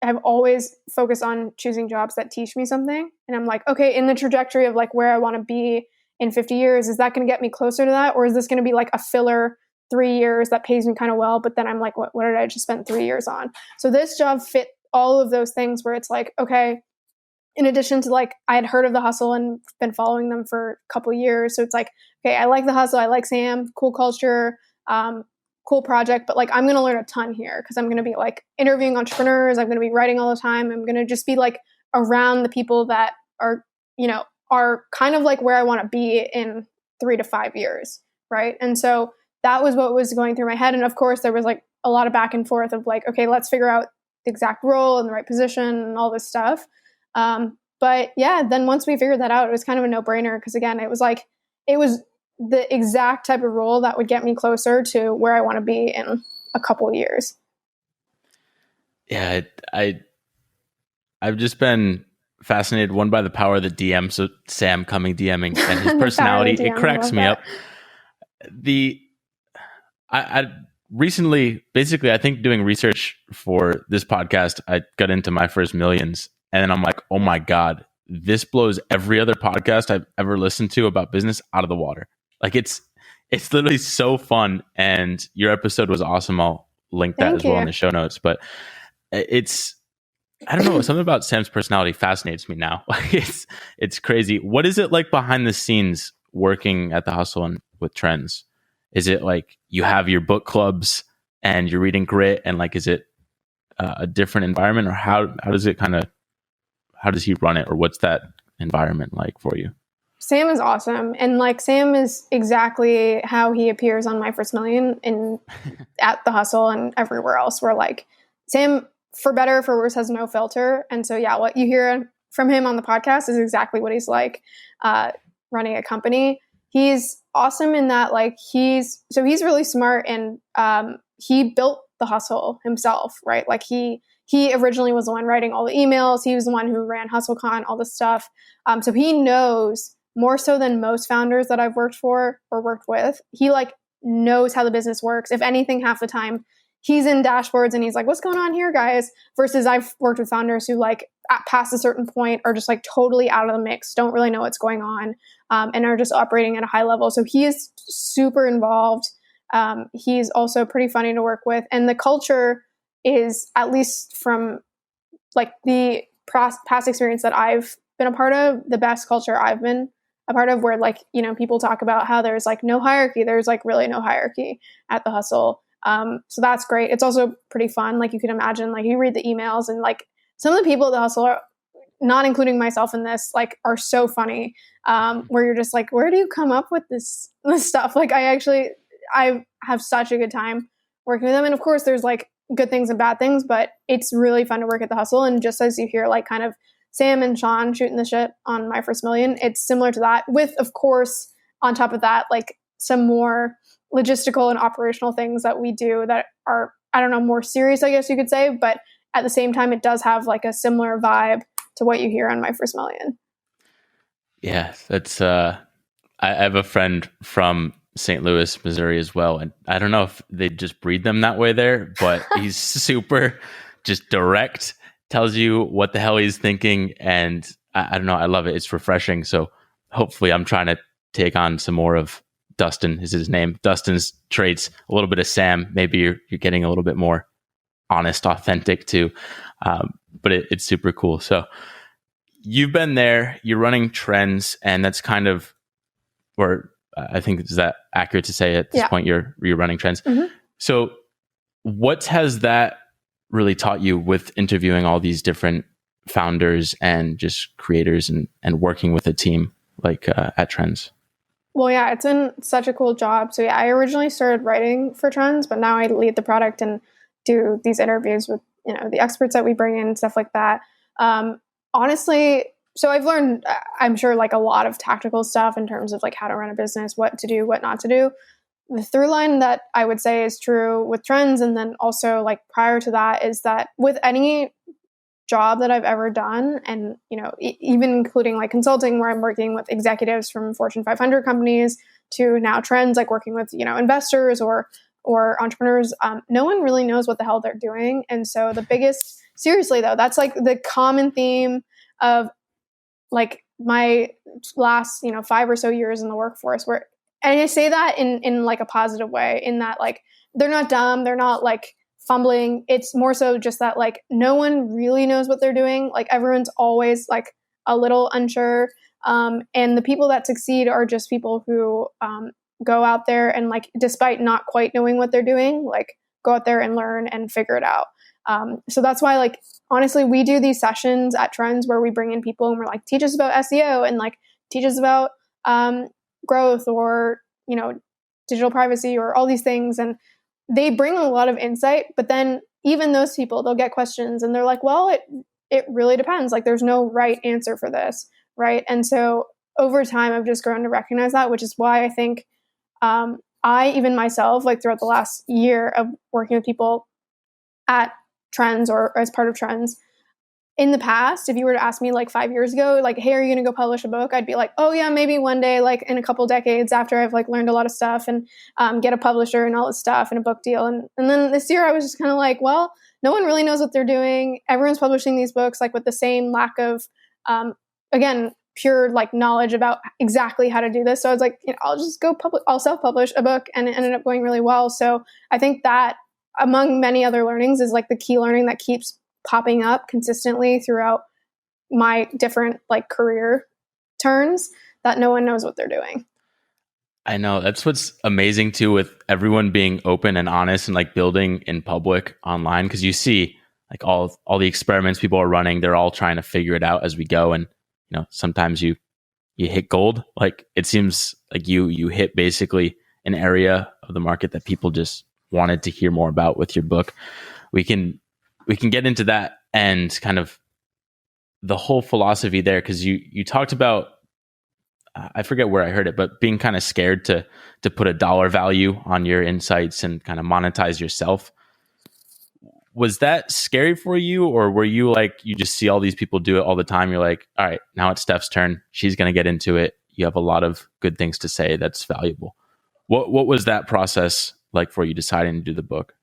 have always focused on choosing jobs that teach me something. And I'm like, okay, in the trajectory of like where I want to be in 50 years, is that going to get me closer to that? Or is this going to be like a filler 3 years that pays me kind of well, but then I'm like, what did I just spend 3 years on? So this job fit all of those things, where it's like, okay, in addition to like, I had heard of the hustle and been following them for a couple of years. So it's like, okay, I like the hustle, I like Sam, cool culture, cool project, but like, I'm going to learn a ton here, because I'm going to be like interviewing entrepreneurs, I'm going to be writing all the time, I'm going to just be like around the people that are, are kind of like where I want to be in 3 to 5 years, right? And so that was what was going through my head. And of course, there was like a lot of back and forth of like, okay, let's figure out the exact role and the right position and all this stuff. But yeah, then once we figured that out, it was kind of a no-brainer, because again, it was the exact type of role that would get me closer to where I want to be in a couple of years. Yeah, I've just been fascinated, one, by the power of the DM. So Sam coming DMing and his personality, it cracks me up. I recently, basically, I think doing research for this podcast, I got into my first millions, and then I'm like, oh my God, this blows every other podcast I've ever listened to about business out of the water. Like it's literally so fun, and your episode was awesome. I'll link that as well in the show notes. But I don't know, something about Sam's personality fascinates me now. It's crazy. What is it like behind the scenes working at the hustle and with Trends? Is it like you have your book clubs and you're reading Grit, and like, is it a different environment, or how does he run it, or what's that environment like for you? Sam is awesome. And like, Sam is exactly how he appears on My First Million and at the hustle and everywhere else, where like Sam, for better or for worse, has no filter. And so, yeah, what you hear from him on the podcast is exactly what he's like running a company. He's awesome in that, like, he's really smart, and he built the hustle himself, right? Like he originally was the one writing all the emails. He was the one who ran HustleCon, all this stuff. So he knows more so than most founders that I've worked for or worked with. He like knows how the business works. If anything, half the time he's in dashboards and he's like, what's going on here, guys? Versus I've worked with founders who like past a certain point are just like totally out of the mix, don't really know what's going on, and are just operating at a high level. So he is super involved. He's also pretty funny to work with. And the culture is, at least from like the past experience that I've been a part of, the best culture I've been a part of, where like, people talk about how there's like no hierarchy. There's like really no hierarchy at the hustle. So that's great. It's also pretty fun. Like you can imagine, like you read the emails, and like some of the people at the hustle are, not including myself in this, like are so funny, where you're just like, where do you come up with this stuff? Like I have such a good time working with them. And of course there's like good things and bad things, but it's really fun to work at the hustle. And just as you hear like kind of Sam and Sean shooting the shit on My First Million, it's similar to that with, of course, on top of that, like some more logistical and operational things that we do that are, I don't know, more serious, I guess you could say. But at the same time, it does have like a similar vibe to what you hear on My First Million. Yeah, that's I have a friend from St. Louis, Missouri as well. And I don't know if they just breed them that way there, but he's super just direct, tells you what the hell he's thinking. And I don't know, I love it. It's refreshing. So hopefully I'm trying to take on some more of Dustin is his name. Dustin's traits, a little bit of Sam. Maybe you're getting a little bit more honest, authentic too. But it's super cool. So you've been there, you're running trends, and that's kind of, or I think, is that accurate to say at this point you're running trends? Mm-hmm. So what has that really taught you with interviewing all these different founders and just creators and working with a team like at Trends? Well, yeah, it's been such a cool job. So yeah, I originally started writing for Trends, but now I lead the product and do these interviews with, the experts that we bring in, stuff like that. Honestly, so I've learned, I'm sure, like a lot of tactical stuff in terms of like how to run a business, what to do, what not to do. The through line that I would say is true with Trends, and then also like prior to that, is that with any job that I've ever done, and even including like consulting, where I'm working with executives from Fortune 500 companies, to now Trends, like working with investors or entrepreneurs, no one really knows what the hell they're doing. And so the biggest, seriously though, that's like the common theme of like my last 5 or so years in the workforce, where, and I say that in like a positive way, in that like they're not dumb, they're not like fumbling. It's more so just that like no one really knows what they're doing. Like everyone's always like a little unsure. And the people that succeed are just people who go out there and, like, despite not quite knowing what they're doing, like go out there and learn and figure it out. So that's why, like, honestly, we do these sessions at Trends where we bring in people and we're like, teach us about SEO and like teach us about growth or, digital privacy or all these things. And they bring a lot of insight, but then even those people, they'll get questions and they're like, well, it really depends. Like there's no right answer for this. Right. And so over time, I've just grown to recognize that, which is why I think I, even myself, like throughout the last year of working with people at Trends or as part of Trends, in the past, if you were to ask me like 5 years ago, like, hey, are you going to go publish a book? I'd be like, oh yeah, maybe one day, like in a couple decades after I've like learned a lot of stuff and get a publisher and all this stuff and a book deal. And then this year I was just kind of like, well, no one really knows what they're doing. Everyone's publishing these books like with the same lack of, again, pure like knowledge about exactly how to do this. So I was like, I'll just go I'll self-publish a book, and it ended up going really well. So I think that among many other learnings is like the key learning that keeps popping up consistently throughout my different like career turns, that no one knows what they're doing. I know, that's what's amazing too, with everyone being open and honest and like building in public online, because you see like all the experiments people are running, they're all trying to figure it out as we go. And sometimes you hit gold. Like it seems like you hit basically an area of the market that people just wanted to hear more about with your book. We can get into that and kind of the whole philosophy there, because you talked about, I forget where I heard it, but being kind of scared to put a dollar value on your insights and kind of monetize yourself. Was that scary for you, or were you like, you just see all these people do it all the time, you're like, all right, now it's Steph's turn, she's going to get into it, you have a lot of good things to say that's valuable? What was that process like for you deciding to do the book?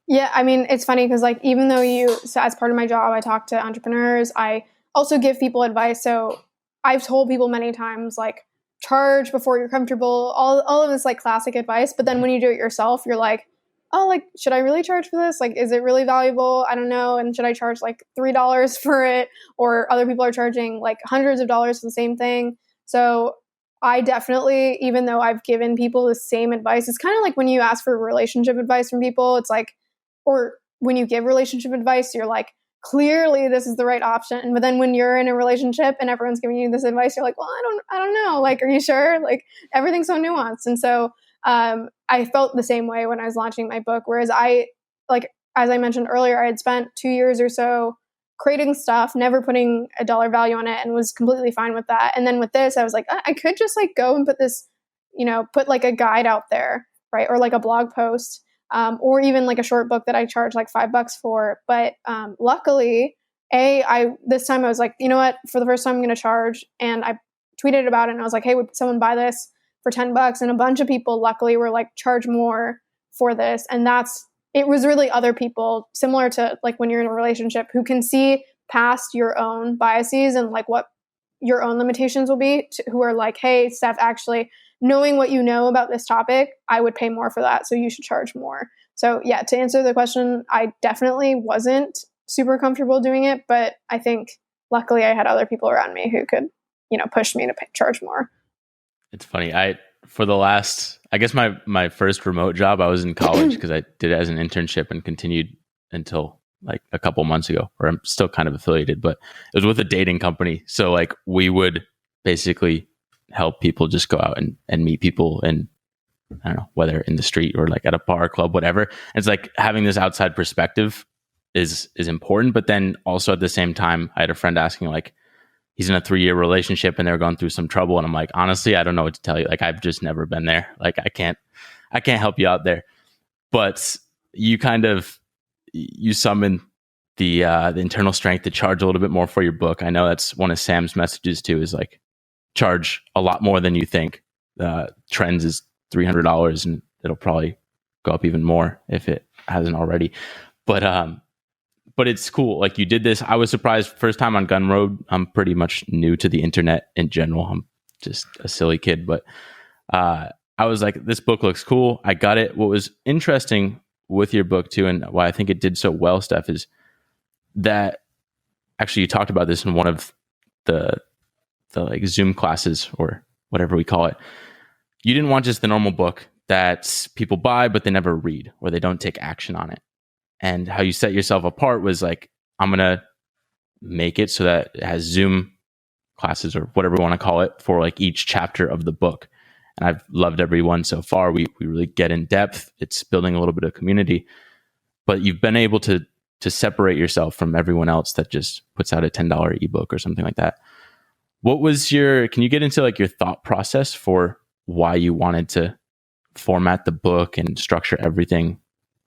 Yeah, I mean, it's funny because like even though so as part of my job, I talk to entrepreneurs, I also give people advice. So I've told people many times, like, charge before you're comfortable, all of this like classic advice. But then when you do it yourself, you're like, oh, like, should I really charge for this? Like, is it really valuable? I don't know. And should I charge like $3 for it? Or other people are charging like hundreds of dollars for the same thing. So I definitely, even though I've given people the same advice, it's kind of like when you ask for relationship advice from people, it's like, or when you give relationship advice, you're like, clearly this is the right option. But then when you're in a relationship and everyone's giving you this advice, you're like, well, I don't know. Like, are you sure? Like, everything's so nuanced. And so I felt the same way when I was launching my book. Whereas as I mentioned earlier, I had spent 2 years or so creating stuff, never putting a dollar value on it, and was completely fine with that. And then with this, I was like, I could just like go and put this, put like a guide out there, right? Or like a blog post, or even like a short book that I charge like $5 for. But luckily, this time I was like, you know what, for the first time I'm going to charge. And I tweeted about it and I was like, hey, would someone buy this for $10? And a bunch of people luckily were like, charge more for this. And it was really other people, similar to like when you're in a relationship, who can see past your own biases and like what your own limitations will be, who are like, hey, Steph, actually, knowing what you know about this topic, I would pay more for that. So you should charge more. So yeah, to answer the question, I definitely wasn't super comfortable doing it, but I think luckily I had other people around me who could, push me to charge more. It's funny. I guess my first remote job, I was in college because I did it as an internship and continued until like a couple months ago, where I'm still kind of affiliated, but it was with a dating company. So like we would basically help people just go out and meet people, and I don't know, whether in the street or like at a bar, club, whatever. And it's like having this outside perspective is important. But then also at the same time, I had a friend asking like, he's in a 3-year relationship and they're going through some trouble. And I'm like, honestly, I don't know what to tell you. Like, I've just never been there. Like, I can't help you out there. But you summon the internal strength to charge a little bit more for your book. I know that's one of Sam's messages too, is like, charge a lot more than you think. Trends is $300 and it'll probably go up even more if it hasn't already. But it's cool. Like, you did this. I was surprised first time on Gumroad. I'm pretty much new to the internet in general. I'm just a silly kid, but I was like, this book looks cool. I got it. What was interesting with your book too, and why I think it did so well, Steph, is that actually you talked about this in one of the like Zoom classes or whatever we call it. You didn't want just the normal book that people buy, but they never read or they don't take action on it. And how you set yourself apart was like, I'm going to make it so that it has Zoom classes or whatever we want to call it for like each chapter of the book. And I've loved every one so far. We really get in depth. It's building a little bit of community, but you've been able to separate yourself from everyone else that just puts out a $10 ebook or something like that. Can you get into like your thought process for why you wanted to format the book and structure everything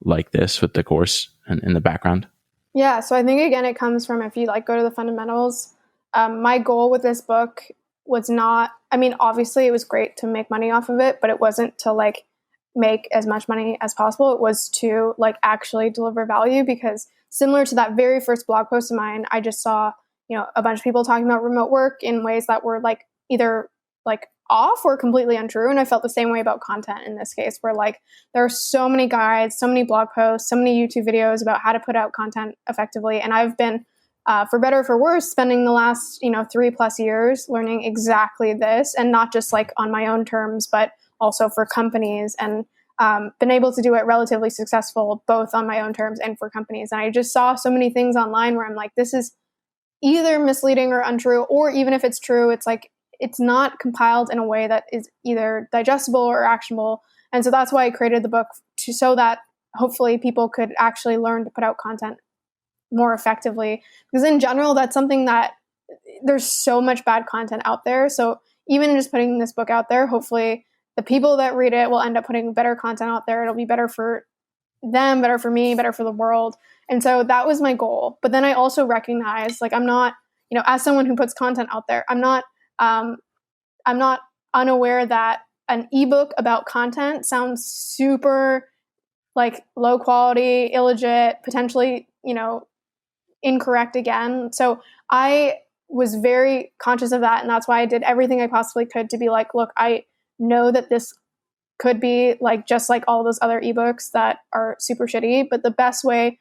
like this with the course and in the background? Yeah. So I think, again, it comes from, if you like go to the fundamentals, my goal with this book was not, obviously it was great to make money off of it, but it wasn't to like make as much money as possible. It was to like actually deliver value, because similar to that very first blog post of mine, I just saw, a bunch of people talking about remote work in ways that were like either like off or completely untrue. And I felt the same way about content in this case, where like there are so many guides, so many blog posts, so many YouTube videos about how to put out content effectively. And I've been, for better or for worse, spending the last, 3+ years learning exactly this, and not just like on my own terms, but also for companies, and been able to do it relatively successful, both on my own terms and for companies. And I just saw so many things online where I'm like, this is either misleading or untrue, or even if it's true, it's like, it's not compiled in a way that is either digestible or actionable. And so that's why I created the book, so that hopefully people could actually learn to put out content more effectively. Because in general, that's something that there's so much bad content out there. So even just putting this book out there, hopefully the people that read it will end up putting better content out there. It'll be better for them, better for me, better for the world. And so that was my goal. But then I also recognize, like, I'm not, as someone who puts content out there, I'm not unaware that an ebook about content sounds super like low quality, illegit, potentially, incorrect again. So I was very conscious of that. And that's why I did everything I possibly could to be like, look, I know that this could be like just like all those other ebooks that are super shitty, but the best way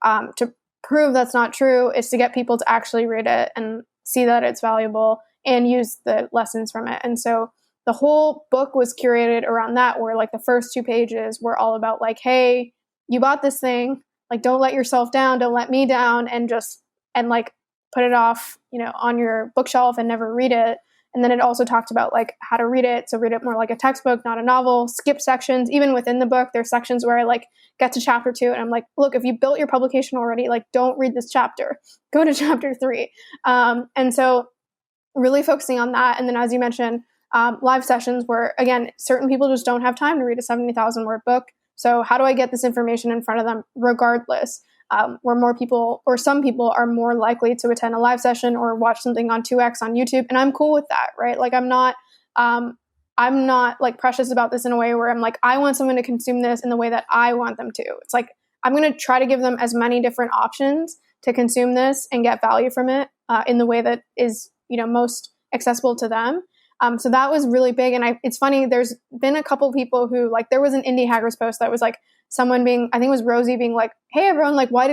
to prove that's not true is to get people to actually read it and see that it's valuable and use the lessons from it. And so the whole book was curated around that, where like the first 2 pages were all about like, hey, you bought this thing, like, don't let yourself down, don't let me down, and like put it off, on your bookshelf and never read it. And then it also talked about like how to read it. So read it more like a textbook, not a novel, skip sections. Even within the book, there's sections where I like get to chapter 2 and I'm like, look, if you built your publication already, like don't read this chapter, go to chapter 3. And so really focusing on that. And then as you mentioned, live sessions where, again, certain people just don't have time to read a 70,000 word book. So how do I get this information in front of them regardless? Where more people or some people are more likely to attend a live session or watch something on 2X on YouTube. And I'm cool with that, right? Like I'm not like precious about this in a way where I'm like, I want someone to consume this in the way that I want them to. It's like, I'm going to try to give them as many different options to consume this and get value from it in the way that is, most accessible to them. So that was really big. And it's funny, there's been a couple people who like, there was an Indie Hackers post that was like someone being, I think it was Rosie being like, hey everyone, like why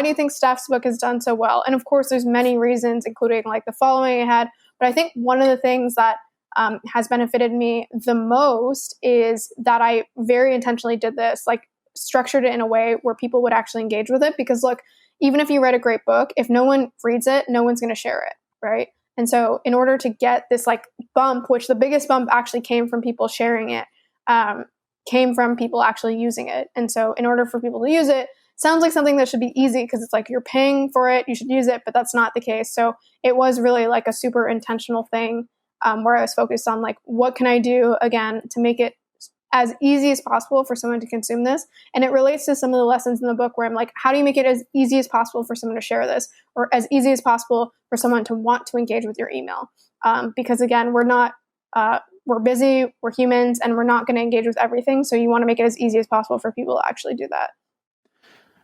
do you think Steph's book has done so well? And of course there's many reasons, including like the following I had. But I think one of the things that has benefited me the most is that I very intentionally did this, like structured it in a way where people would actually engage with it. Because look, even if you write a great book, if no one reads it, no one's going to share it, right? And so in order to get this like bump, which the biggest bump actually came from people sharing it, came from people actually using it. And so in order for people to use it, sounds like something that should be easy because it's like you're paying for it, you should use it, but that's not the case. So it was really like a super intentional thing where I was focused on like, what can I do again to make it as easy as possible for someone to consume this? And it relates to some of the lessons in the book where I'm like, how do you make it as easy as possible for someone to share this, or as easy as possible for someone to want to engage with your email? Because again, we're busy, we're humans, and we're not going to engage with everything. So you want to make it as easy as possible for people to actually do that.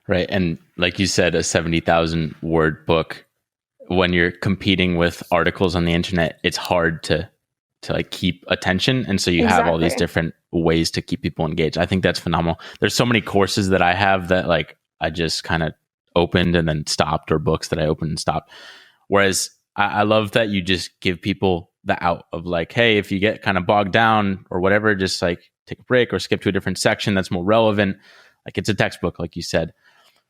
Right. And like you said, a 70,000 word book, when you're competing with articles on the internet, it's hard to like keep attention. And so you have all these different ways to keep people engaged. I think that's phenomenal. There's so many courses that I have that like I just kind of opened and then stopped, or books that I opened and stopped. Whereas I love that you just give people the out of like, hey, if you get kind of bogged down or whatever, just like take a break or skip to a different section that's more relevant. Like it's a textbook, like you said.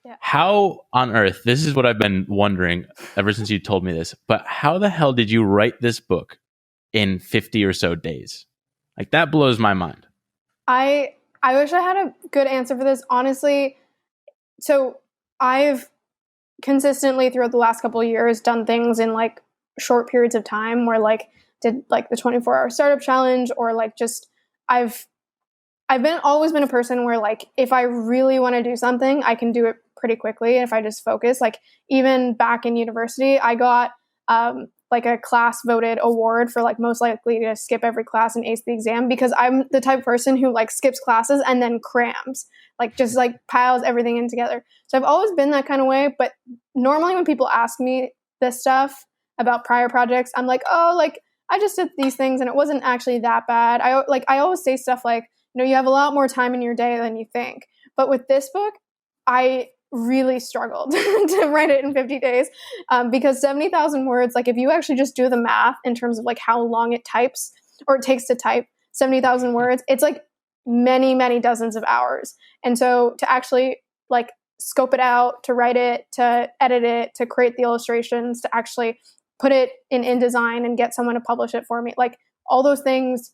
Yeah. How on earth, this is what I've been wondering ever since you told me this, but how the hell did you write this book in 50 or so days? Like that blows my mind. I wish I had a good answer for this, honestly. So I've consistently throughout the last couple of years done things in like short periods of time where like did like the 24-hour startup challenge, or like just I've always been a person where like if I really want to do something, I can do it pretty quickly. And if I just focus, like even back in university, I got like a class voted award for like most likely to skip every class and ace the exam, because I'm the type of person who like skips classes and then crams, like just like piles everything in together. So I've always been that kind of way. But normally when people ask me this stuff about prior projects, I'm like, oh, like I just did these things and it wasn't actually that bad. I always say stuff like, you have a lot more time in your day than you think. But with this book, I really struggled to write it in 50 days because 70,000 words, like if you actually just do the math in terms of like how long it types or it takes to type 70,000 words, it's like many, many dozens of hours. And so to actually like scope it out, to write it, to edit it, to create the illustrations, to actually put it in InDesign and get someone to publish it for me, like all those things,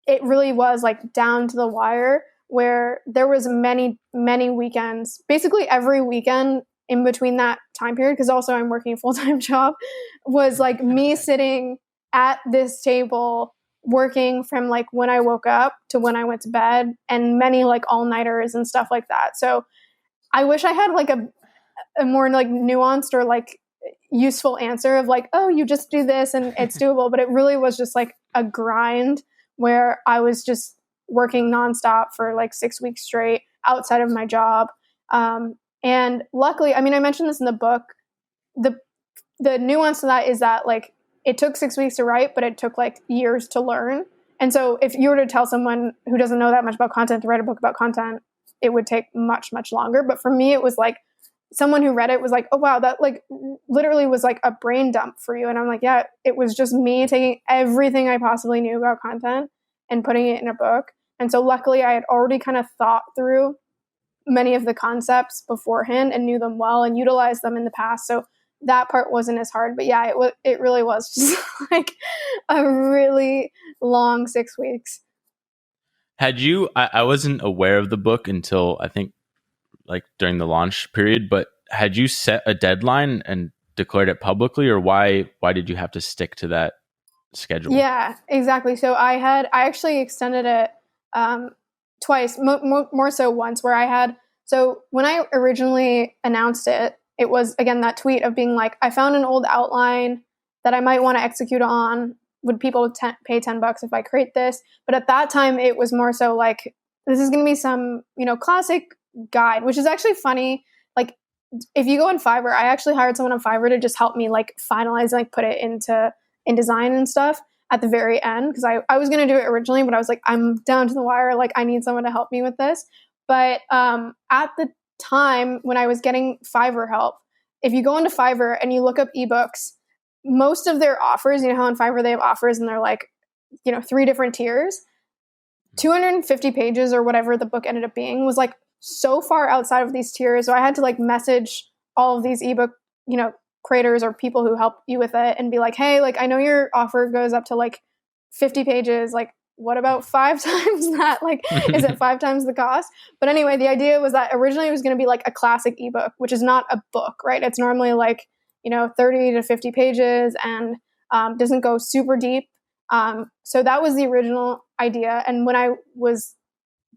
it really was like down to the wire, where there was many, many weekends, basically every weekend in between that time period, because also I'm working a full-time job, was like me sitting at this table working from like when I woke up to when I went to bed, and many like all-nighters and stuff like that. So I wish I had like a more like nuanced or like useful answer of like, oh, you just do this and it's doable. But it really was just like a grind where I was just working nonstop for like 6 weeks straight outside of my job. And luckily, I mean, I mentioned this in the book, the nuance to that is that like it took 6 weeks to write, but it took like years to learn. And so if you were to tell someone who doesn't know that much about content to write a book about content, it would take much, much longer. But for me, it was like someone who read it was like, oh, wow, that like literally was like a brain dump for you. And I'm like, yeah, it was just me taking everything I possibly knew about content and putting it in a book. And so luckily I had already kind of thought through many of the concepts beforehand and knew them well and utilized them in the past. So that part wasn't as hard. But yeah, it really was just like a really long 6 weeks. Had you, I wasn't aware of the book until I think like during the launch period, but had you set a deadline and declared it publicly, or why did you have to stick to that schedule? Yeah, exactly. So I actually extended it twice, more so once, where so when I originally announced it, it was again that tweet of being like, I found an old outline that I might want to execute on. Would people pay $10 if I create this? But at that time, it was more so like, this is going to be some, classic guide, which is actually funny. Like, if you go on Fiverr, I actually hired someone on Fiverr to just help me like finalize and like put it in design and stuff at the very end, because I was going to do it originally, but I was like, I'm down to the wire. Like, I need someone to help me with this. But at the time when I was getting Fiverr help, if you go into Fiverr and you look up ebooks, most of their offers, how on Fiverr they have offers and they're like, 3 different tiers, 250 pages or whatever the book ended up being was like so far outside of these tiers. So I had to like message all of these ebook, creators or people who help you with it and be like, hey, like, I know your offer goes up to like 50 pages. Like, what about 5 times that? Like, is it 5 times the cost? But anyway, the idea was that originally it was going to be like a classic ebook, which is not a book, right? It's normally like, 30 to 50 pages and doesn't go super deep. So that was the original idea. And when I was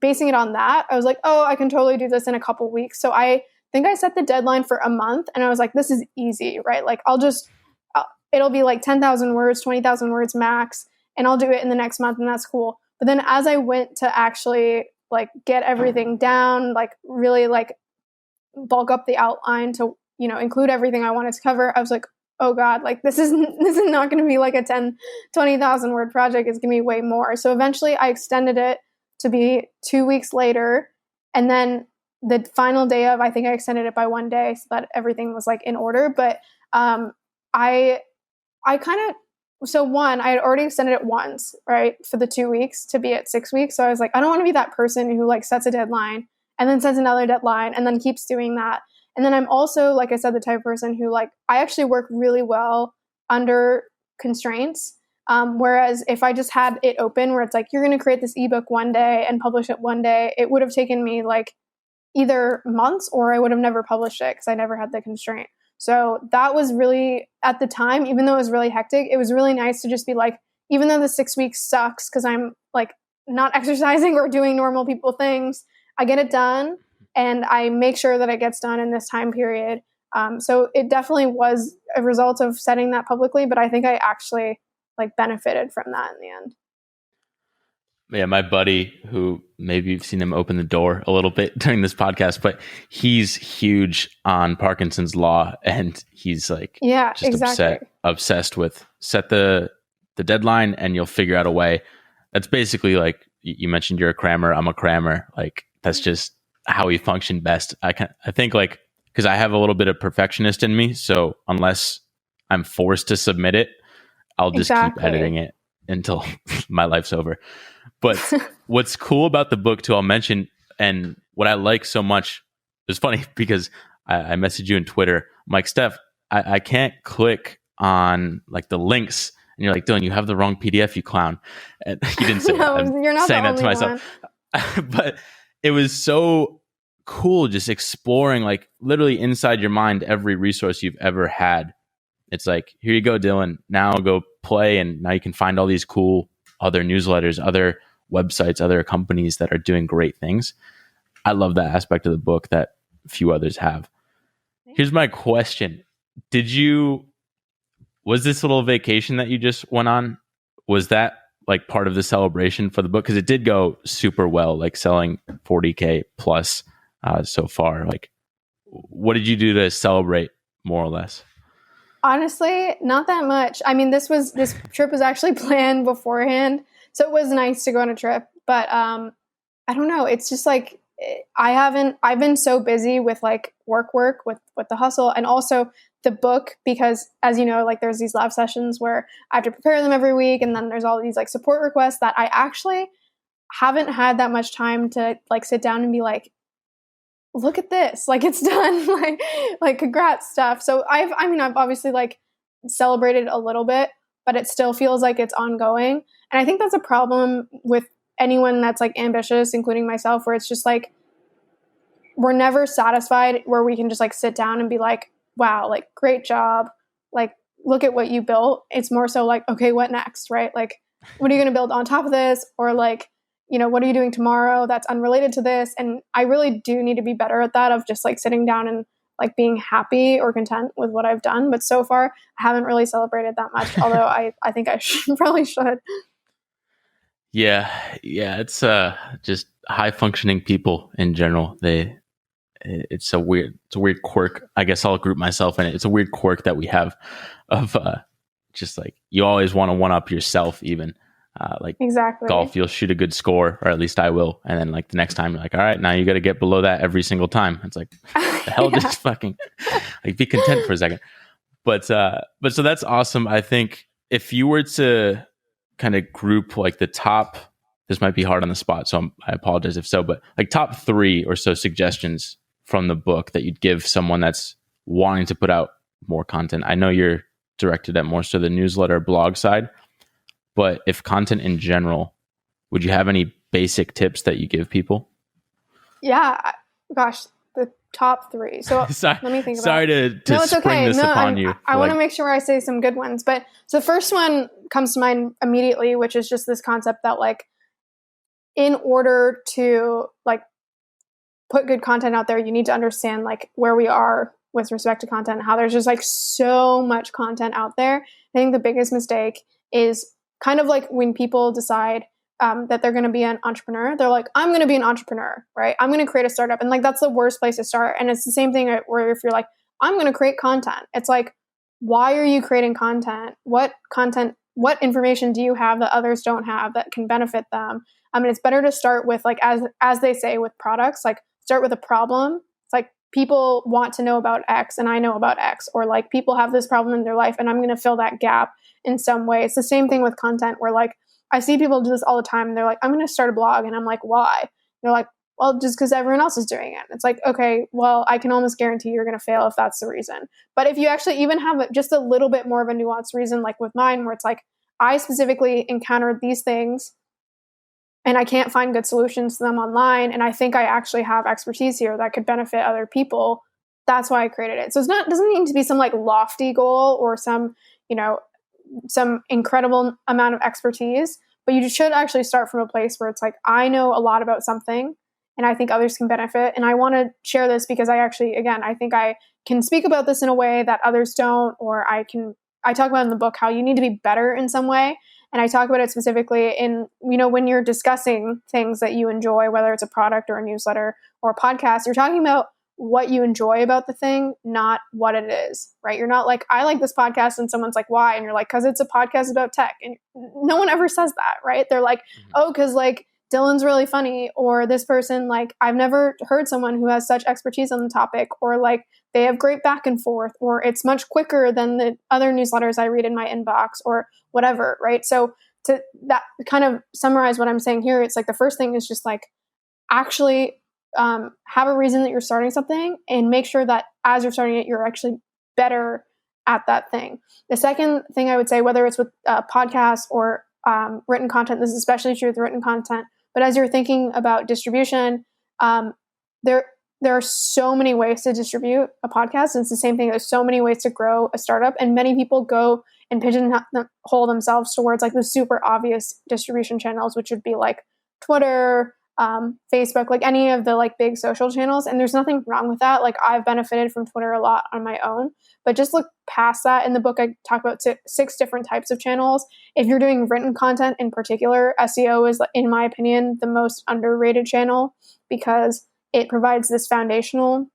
basing it on that, I was like, oh, I can totally do this in a couple weeks. So I think I set the deadline for a month and I was like, this is easy, right? Like, it'll be like 10,000 words, 20,000 words max, and I'll do it in the next month, and that's cool. But then as I went to actually like get everything down, like really like bulk up the outline to, include everything I wanted to cover, I was like, oh God, like this is not going to be like a 20,000 word project. It's going to be way more. So eventually I extended it to be 2 weeks later. And then the final day of, I think I extended it by 1 day so that everything was like in order. But I kind of, so one, I had already extended it once, right, for the 2 weeks to be at 6 weeks. So I was like, I don't want to be that person who like sets a deadline and then sets another deadline and then keeps doing that. And then I'm also, like I said, the type of person who like, I actually work really well under constraints. Whereas if I just had it open where it's like, you're going to create this ebook one day and publish it one day, it would have taken me like either months or I would have never published it because I never had the constraint. So that was really, at the time, even though it was really hectic, it was really nice to just be like, even though the 6 weeks sucks because I'm like not exercising or doing normal people things, I get it done and I make sure that it gets done in this time period. So it definitely was a result of setting that publicly, but I think I actually like benefited from that in the end. Yeah, my buddy, who maybe you've seen him open the door a little bit during this podcast, but he's huge on Parkinson's law, and he's like, just exactly. obsessed with set the deadline, and you'll figure out a way. That's basically like you mentioned, you're a crammer, I'm a crammer. Like that's just how we function best. I think like because I have a little bit of perfectionist in me, so unless I'm forced to submit it, I'll just keep editing it until my life's over. But what's cool about the book too, I'll mention, and what I like so much, it's funny because I messaged you on Twitter. I'm like, Steph, I can't click on like the links. And you're like, Dylan, you have the wrong PDF, you clown. And you didn't say no, that. You're not saying the that to myself. But it was so cool just exploring like literally inside your mind every resource you've ever had. It's like, here you go, Dylan. Now go play, and now you can find all these cool other newsletters, other websites, other companies that are doing great things. I love that aspect of the book that few others have. Here's my question. Was this little vacation that you just went on, was that like part of the celebration for the book? Because it did go super well, like selling 40K plus so far. Like, what did you do to celebrate more or less? Honestly, not that much. I mean, this trip was actually planned beforehand, so it was nice to go on a trip. But I don't know. It's just like I've been so busy with like work with the hustle, and also the book, because as you know, like there's these lab sessions where I have to prepare them every week, and then there's all these like support requests that I actually haven't had that much time to like sit down and be like, look at this, like it's done, like congrats stuff. So I've obviously like celebrated a little bit, but it still feels like it's ongoing. And I think that's a problem with anyone that's like ambitious, including myself, where it's just like, we're never satisfied where we can just like sit down and be like, wow, like great job. Like, look at what you built. It's more so like, okay, what next, right? Like, what are you going to build on top of this? Or like, what are you doing tomorrow that's unrelated to this? And I really do need to be better at that, of just like sitting down and like being happy or content with what I've done. But so far, I haven't really celebrated that much, although I think I probably should. Yeah. It's just high functioning people in general. It's a weird quirk. I guess I'll group myself in it. It's a weird quirk that we have of just like, you always want to one up yourself, even like exactly. golf, you'll shoot a good score, or at least I will, and then like the next time you're like, all right, now you got to get below that every single time. It's like, the hell, Yeah. just fucking like be content for a second. But so that's awesome. I think if you were to kind of group like the top, this might be hard on the spot, so I apologize if so, but like top 3 or so suggestions from the book that you'd give someone that's wanting to put out more content. I know you're directed at more so the newsletter blog side, but if content in general, would you have any basic tips that you give people? Yeah, gosh, the top 3. So sorry, let me think about sorry it. to No, it's spring okay. this upon you. I want to make sure I say some good ones. But so the first one comes to mind immediately, which is just this concept that like, in order to like put good content out there, you need to understand like where we are with respect to content, how there's just like so much content out there. I think the biggest mistake is kind of like when people decide that they're going to be an entrepreneur, they're like, I'm going to be an entrepreneur, right? I'm going to create a startup. And like, that's the worst place to start. And it's the same thing where if you're like, I'm going to create content, it's like, why are you creating content? What information do you have that others don't have that can benefit them? I mean, it's better to start with like, as they say with products, like start with a problem. It's like, people want to know about X and I know about X, or like people have this problem in their life and I'm going to fill that gap in some way. It's the same thing with content, where like I see people do this all the time and they're like, I'm going to start a blog, and I'm like, why? They're like, well, just because everyone else is doing it. It's like, okay, well, I can almost guarantee you're going to fail if that's the reason. But if you actually even have just a little bit more of a nuanced reason, like with mine, where it's like, I specifically encountered these things and I can't find good solutions to them online, and I think I actually have expertise here that could benefit other people, that's why I created it. So doesn't need to be some like lofty goal or some incredible amount of expertise, but you should actually start from a place where it's like, I know a lot about something and I think others can benefit. And I want to share this because I think I can speak about this in a way that others don't, or I talk about in the book how you need to be better in some way. And I talk about it specifically in, when you're discussing things that you enjoy, whether it's a product or a newsletter or a podcast, you're talking about what you enjoy about the thing, not what it is, right? You're not like, I like this podcast, and someone's like, why? And you're like, because it's a podcast about tech. And no one ever says that, right? They're like, oh, because like Dylan's really funny, or this person, like, I've never heard someone who has such expertise on the topic, or like they have great back and forth, or it's much quicker than the other newsletters I read in my inbox, or whatever, right? So to that kind of summarize what I'm saying here, it's like the first thing is just like, actually have a reason that you're starting something, and make sure that as you're starting it, you're actually better at that thing. The second thing I would say, whether it's with podcasts or written content, this is especially true with written content, but as you're thinking about distribution, there are so many ways to distribute a podcast. And it's the same thing. There's so many ways to grow a startup, and many people go and pigeonhole themselves towards like the super obvious distribution channels, which would be like Twitter, Facebook, like any of the like big social channels. And there's nothing wrong with that. Like, I've benefited from Twitter a lot on my own, but just look past that. In the book, I talk about 6 different types of channels. If you're doing written content in particular, SEO is, in my opinion, the most underrated channel, because it provides this foundational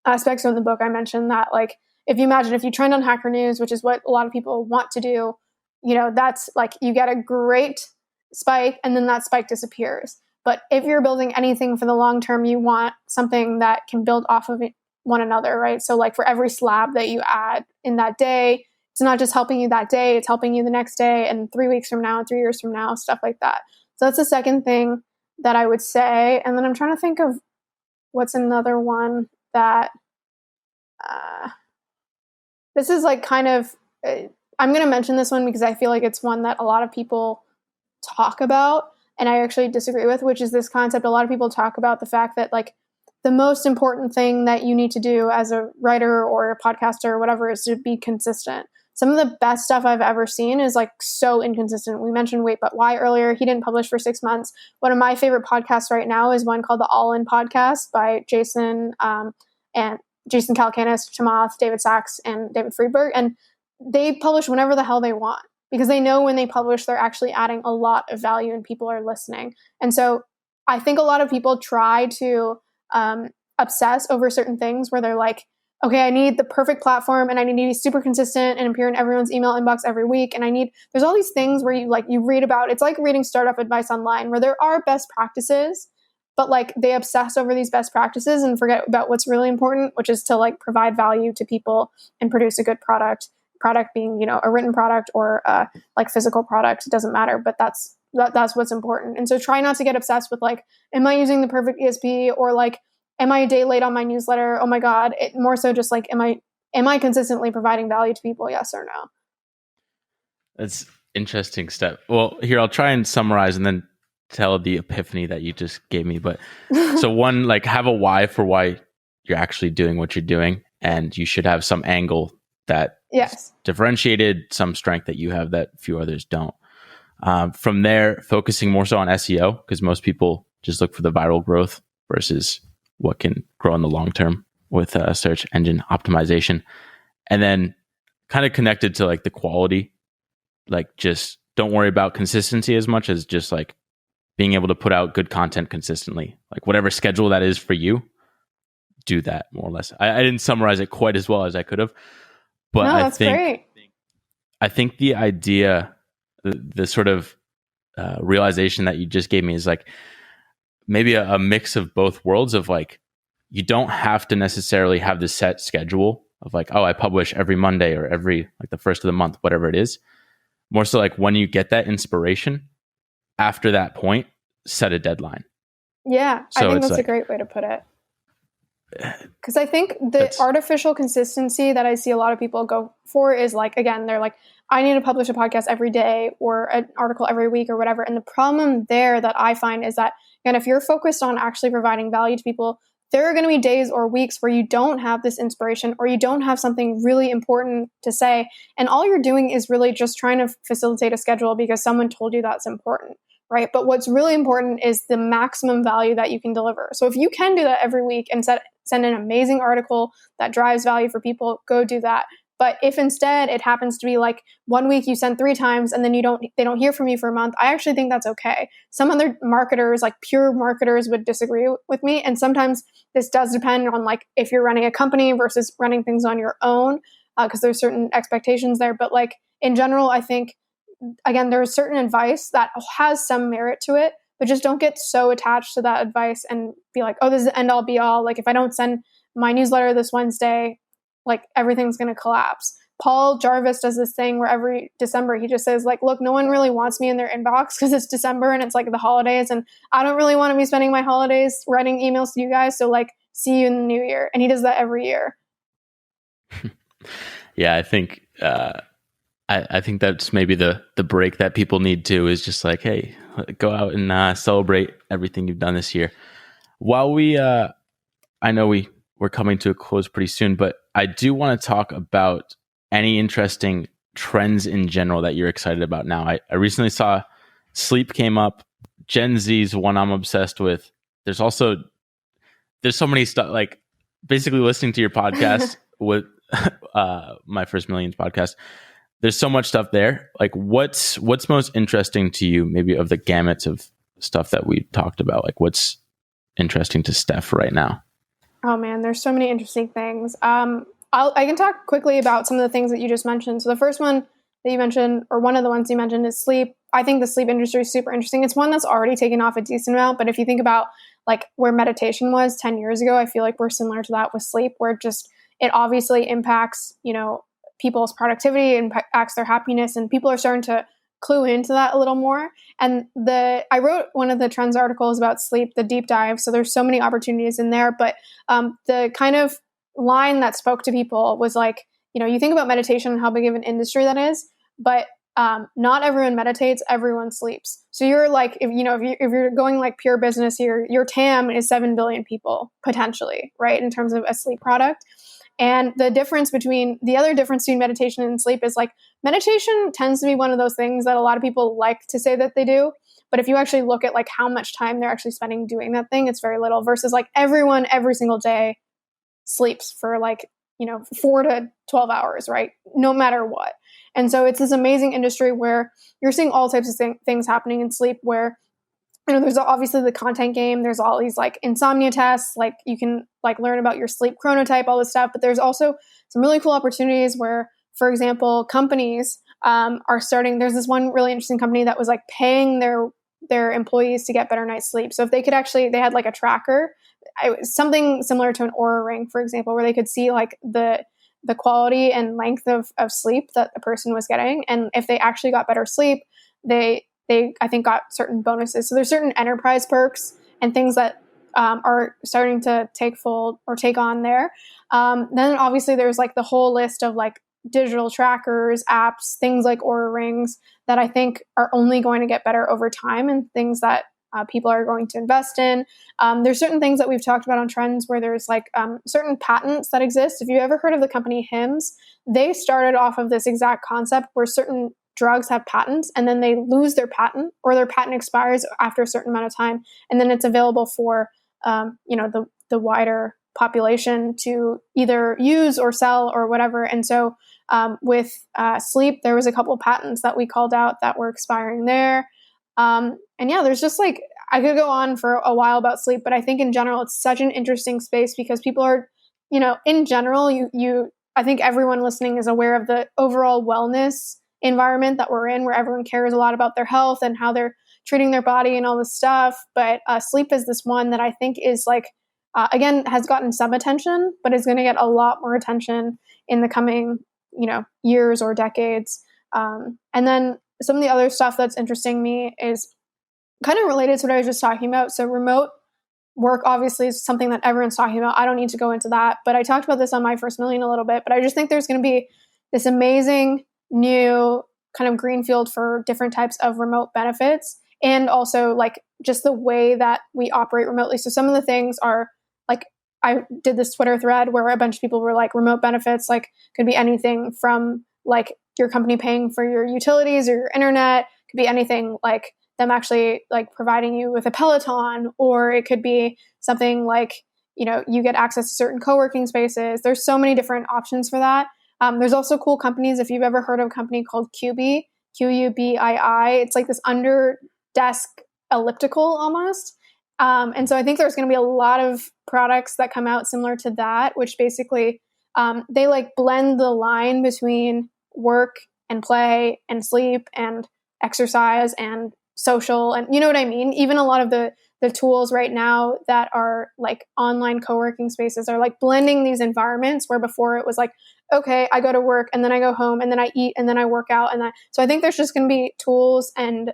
aspect. So in the book, I mentioned that, like, if you trend on Hacker News, which is what a lot of people want to do, that's like, you get a great spike and then that spike disappears. But if you're building anything for the long term, you want something that can build off of one another, right? So like, for every slab that you add in that day, it's not just helping you that day, it's helping you the next day and 3 weeks from now and 3 years from now, stuff like that. So that's the second thing that I would say. And then I'm trying to think of what's another one that this is like kind of, I'm going to mention this one because I feel like it's one that a lot of people talk about and I actually disagree with, which is this concept. A lot of people talk about the fact that like the most important thing that you need to do as a writer or a podcaster or whatever is to be consistent. Some of the best stuff I've ever seen is like so inconsistent. We mentioned Wait But Why earlier. He didn't publish for 6 months. One of my favorite podcasts right now is one called the All In Podcast by Jason and Jason Calacanis, Chamath, David Sachs, and David Friedberg. And they publish whenever the hell they want because they know when they publish, they're actually adding a lot of value and people are listening. And so I think a lot of people try to obsess over certain things where they're like, okay, I need the perfect platform and I need to be super consistent and appear in everyone's email inbox every week. And there's all these things where you read about, it's like reading startup advice online where there are best practices, but like they obsess over these best practices and forget about what's really important, which is to like provide value to people and produce a good product being, you know, a written product or like physical product. It doesn't matter, but that's what's important. And so try not to get obsessed with like, am I using the perfect ESP or like, am I a day late on my newsletter? Oh my God. More so just like, am I consistently providing value to people? Yes or no? That's interesting, Steph. Well, here, I'll try and summarize and then tell the epiphany that you just gave me. But so one, like have a why for why you're actually doing what you're doing. And you should have some angle that is differentiated, some strength that you have that few others don't. From there, focusing more so on SEO, because most people just look for the viral growth versus what can grow in the long term with search engine optimization. And then kind of connected to like the quality, like just don't worry about consistency as much as just like being able to put out good content consistently. Like whatever schedule that is for you, do that more or less. I didn't summarize it quite as well as I could have, but no, that's great. I think the idea, the sort of realization that you just gave me is like maybe a mix of both worlds of like, you don't have to necessarily have the set schedule of like, oh, I publish every Monday or every like the first of the month, whatever it is. More so like when you get that inspiration, after that point, set a deadline. Yeah, so I think that's like, a great way to put it. Because I think the artificial consistency that I see a lot of people go for is like, again, they're like, I need to publish a podcast every day or an article every week or whatever. And the problem there that I find is that, again, if you're focused on actually providing value to people, there are going to be days or weeks where you don't have this inspiration or you don't have something really important to say. And all you're doing is really just trying to facilitate a schedule because someone told you that's important. Right. But what's really important is the maximum value that you can deliver. So if you can do that every week and send an amazing article that drives value for people, go do that. But if instead it happens to be like 1 week you send 3 times and then they don't hear from you for a month, I actually think that's okay. Some other marketers, like pure marketers, would disagree with me. And sometimes this does depend on like if you're running a company versus running things on your own, because there's certain expectations there. But like in general, I think, again, there's certain advice that has some merit to it, but just don't get so attached to that advice and be like, oh, this is the end all be all. Like if I don't send my newsletter this Wednesday, like everything's going to collapse. Paul Jarvis does this thing where every December he just says like, look, no one really wants me in their inbox because it's December and it's like the holidays and I don't really want to be spending my holidays writing emails to you guys. So like, see you in the new year. And he does that every year. Yeah, I think, I think that's maybe the break that people need to is just like, hey, go out and celebrate everything you've done this year. While I know we're coming to a close pretty soon, but I do want to talk about any interesting trends in general that you're excited about now. I recently saw sleep came up. Gen Z's one I'm obsessed with. There's so many stuff, like basically listening to your podcast with My First Millions podcast. There's so much stuff there. Like what's most interesting to you, maybe of the gamuts of stuff that we talked about? Like what's interesting to Steph right now? Oh man, there's so many interesting things. I can talk quickly about some of the things that you just mentioned. So the first one that you mentioned, or one of the ones you mentioned, is sleep. I think the sleep industry is super interesting. It's one that's already taken off a decent amount, but if you think about like where meditation was 10 years ago, I feel like we're similar to that with sleep, where it obviously impacts, people's productivity, impacts their happiness, and people are starting to clue into that a little more. And I wrote one of the trends articles about sleep, the deep dive. So there's so many opportunities in there. But the kind of line that spoke to people was like, you think about meditation and how big of an industry that is, but not everyone meditates, everyone sleeps. So you're like, if you're going like pure business here, your TAM is 7 billion people potentially, right? In terms of a sleep product. And the other difference between meditation and sleep is like meditation tends to be one of those things that a lot of people like to say that they do. But if you actually look at like how much time they're actually spending doing that thing, it's very little versus like everyone every single day sleeps for like, 4 to 12 hours, right? No matter what. And so it's this amazing industry where you're seeing all types of things happening in sleep where, there's obviously the content game. There's all these like insomnia tests, like you can like learn about your sleep chronotype, all this stuff. But there's also some really cool opportunities where, for example, companies are starting. There's this one really interesting company that was like paying their employees to get better night's sleep. So if they had like a tracker, something similar to an Oura ring, for example, where they could see like the quality and length of sleep that a person was getting. And if they actually got better sleep, they I think got certain bonuses. So there's certain enterprise perks and things that are starting to take on there. Then obviously there's like the whole list of like digital trackers, apps, things like Oura rings that I think are only going to get better over time and things that people are going to invest in. There's certain things that we've talked about on trends where there's like certain patents that exist. If you ever heard of the company Hims, they started off of this exact concept where certain drugs have patents and then they lose their patent or their patent expires after a certain amount of time. And then it's available for, the wider population to either use or sell or whatever. And so with sleep, there was a couple patents that we called out that were expiring there. And yeah, there's just like, I could go on for a while about sleep, but I think in general, it's such an interesting space because people are, in general, I think everyone listening is aware of the overall wellness environment that we're in, where everyone cares a lot about their health and how they're treating their body and all this stuff. But sleep is this one that I think is like, again, has gotten some attention, but is going to get a lot more attention in the coming, years or decades. And then some of the other stuff that's interesting me is kind of related to what I was just talking about. So remote work obviously is something that everyone's talking about. I don't need to go into that, but I talked about this on My First Million a little bit, but I just think there's going to be this amazing new kind of greenfield for different types of remote benefits and also like just the way that we operate remotely. So some of the things are like, I did this Twitter thread where a bunch of people were like remote benefits, like could be anything from like your company paying for your utilities or your internet, could be anything like them actually like providing you with a Peloton, or it could be something like, you get access to certain co-working spaces. There's so many different options for that. There's also cool companies. If you've ever heard of a company called QB, QUBII, it's like this under desk elliptical almost. And so I think there's going to be a lot of products that come out similar to that, which basically they like blend the line between work and play and sleep and exercise and social. And you know what I mean? Even a lot of the tools right now that are like online co-working spaces are like blending these environments where before it was like, okay, I go to work and then I go home and then I eat and then I work out. So I think there's just going to be tools and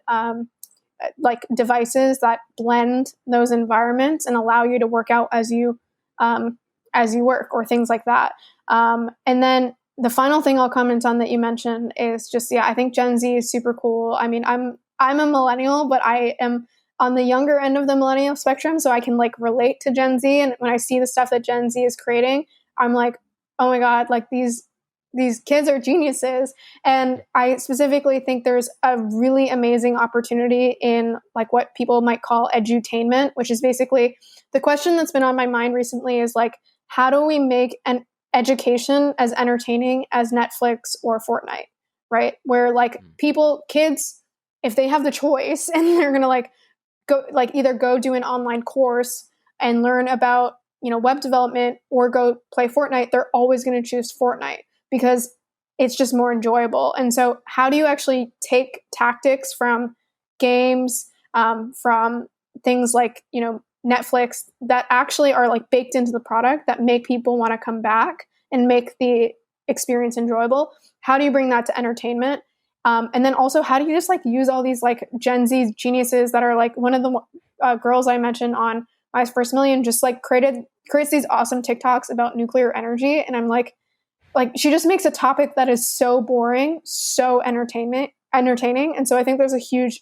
like devices that blend those environments and allow you to work out as you work or things like that. And then the final thing I'll comment on that you mentioned is just, I think Gen Z is super cool. I mean, I'm a millennial, but I am on the younger end of the millennial spectrum. So I can like relate to Gen Z. And when I see the stuff that Gen Z is creating, I'm like, oh my God, like these kids are geniuses. And I specifically think there's a really amazing opportunity in like what people might call edutainment, which is basically the question that's been on my mind recently is like, how do we make an education as entertaining as Netflix or Fortnite, right? Where like kids, if they have the choice and they're going to like go, like either go do an online course and learn about, web development or go play Fortnite, they're always going to choose Fortnite because it's just more enjoyable. And so how do you actually take tactics from games, from things like, Netflix that actually are like baked into the product that make people want to come back and make the experience enjoyable? How do you bring that to entertainment? And then also, how do you just like use all these like Gen Z geniuses that are like one of the girls I mentioned on My First Million just like creates these awesome TikToks about nuclear energy. And I'm like she just makes a topic that is so boring, so entertaining. And so I think there's a huge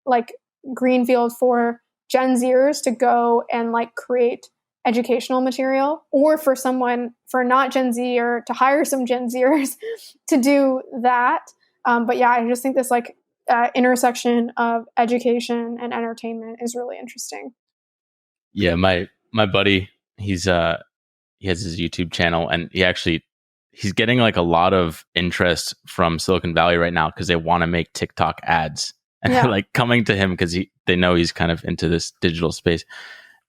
like green field for Gen Zers to go and like create educational material, or for not Gen Z or to hire some Gen Zers to do that. But yeah, I just think this like intersection of education and entertainment is really interesting. Yeah, my buddy, he has his YouTube channel, and he's getting like a lot of interest from Silicon Valley right now because they want to make TikTok ads, and they're like coming to him because they know he's kind of into this digital space,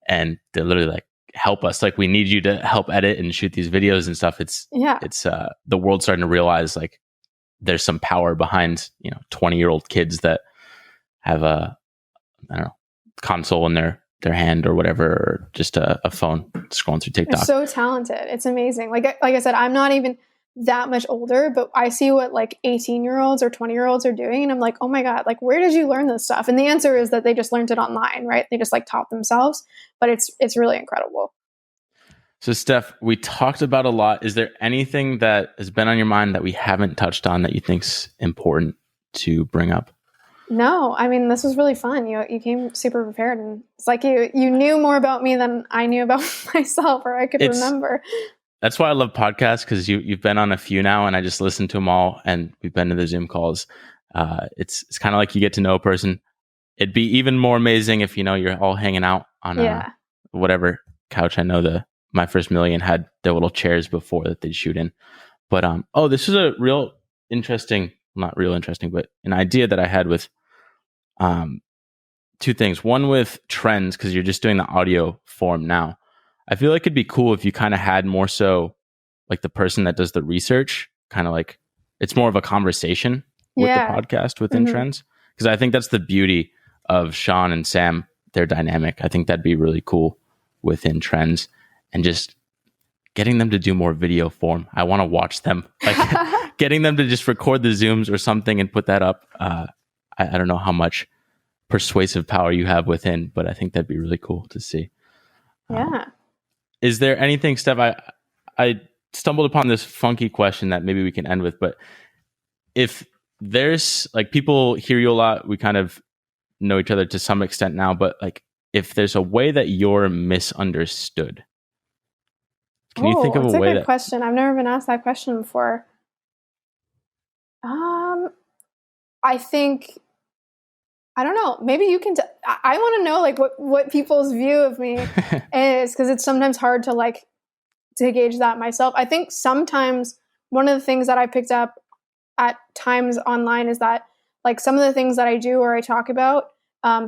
and they're literally like, help us, like we need you to help edit and shoot these videos and stuff. It's the world's starting to realize like there's some power behind 20-year-old kids that have a console in their hand or whatever, or just a phone scrolling through TikTok. They're so talented. It's amazing. Like I said, I'm not even that much older, but I see what like 18-year-olds or 20-year-olds are doing, and I'm like, oh my God, like where did you learn this stuff? And the answer is that they just learned it online, right? They just like taught themselves, but it's really incredible. So Steph, we talked about a lot. Is there anything that has been on your mind that we haven't touched on that you think's important to bring up? No, I mean, this was really fun. You came super prepared, and it's like you knew more about me than I knew about myself, or I could remember. That's why I love podcasts, because you've been on a few now, and I just listened to them all, and we've been to the Zoom calls. It's kind of like you get to know a person. It'd be even more amazing if you're all hanging out on whatever couch. I know My First Million had their little chairs before that they'd shoot in. But this is a real interesting, not real interesting, but an idea that I had with two things. One with trends, because you're just doing the audio form now. I feel like it'd be cool if you kind of had more so like the person that does the research, kind of like it's more of a conversation with the podcast within trends. Because I think that's the beauty of Sean and Sam, their dynamic. I think that'd be really cool within trends, and just getting them to do more video form. I want to watch them, like getting them to just record the Zooms or something and put that up. I don't know how much persuasive power you have within, but I think that'd be really cool to see. Yeah. Is there anything, Steph, I stumbled upon this funky question that maybe we can end with, but if there's like, people hear you a lot, we kind of know each other to some extent now, but like if there's a way that you're misunderstood, can you think of a way? That's a good question. I've never been asked that question before. I think, I don't know. Maybe you can. I want to know like what people's view of me is, because it's sometimes hard to gauge that myself. I think sometimes one of the things that I picked up at times online is that like some of the things that I do or I talk about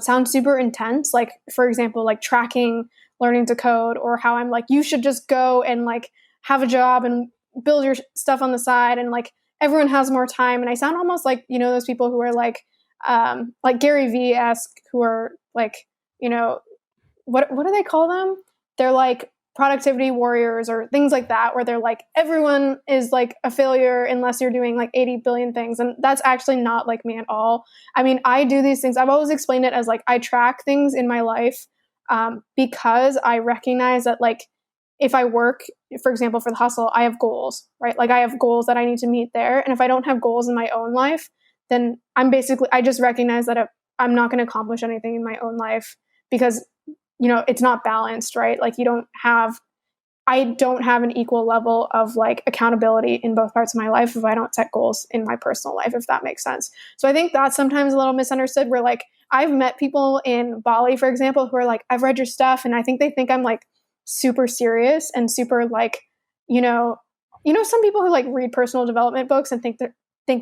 sound super intense. Like for example, like tracking, learning to code, or how I'm like, you should just go and like have a job and build your stuff on the side, and like everyone has more time. And I sound almost like those people who are like Gary V-esque, who are like, what do they call them? They're like productivity warriors or things like that, where they're like, everyone is like a failure unless you're doing like 80 billion things. And that's actually not like me at all. I mean, I do these things. I've always explained it as like, I track things in my life because I recognize that like, if I work, for example, for the hustle, I have goals, right? Like I have goals that I need to meet there. And if I don't have goals in my own life, then I just recognize that I'm not going to accomplish anything in my own life, because, it's not balanced, right? Like I don't have an equal level of like accountability in both parts of my life if I don't set goals in my personal life, if that makes sense. So I think that's sometimes a little misunderstood, where like I've met people in Bali, for example, who are like, I've read your stuff, and I think they think I'm like super serious and super like, some people who like read personal development books and think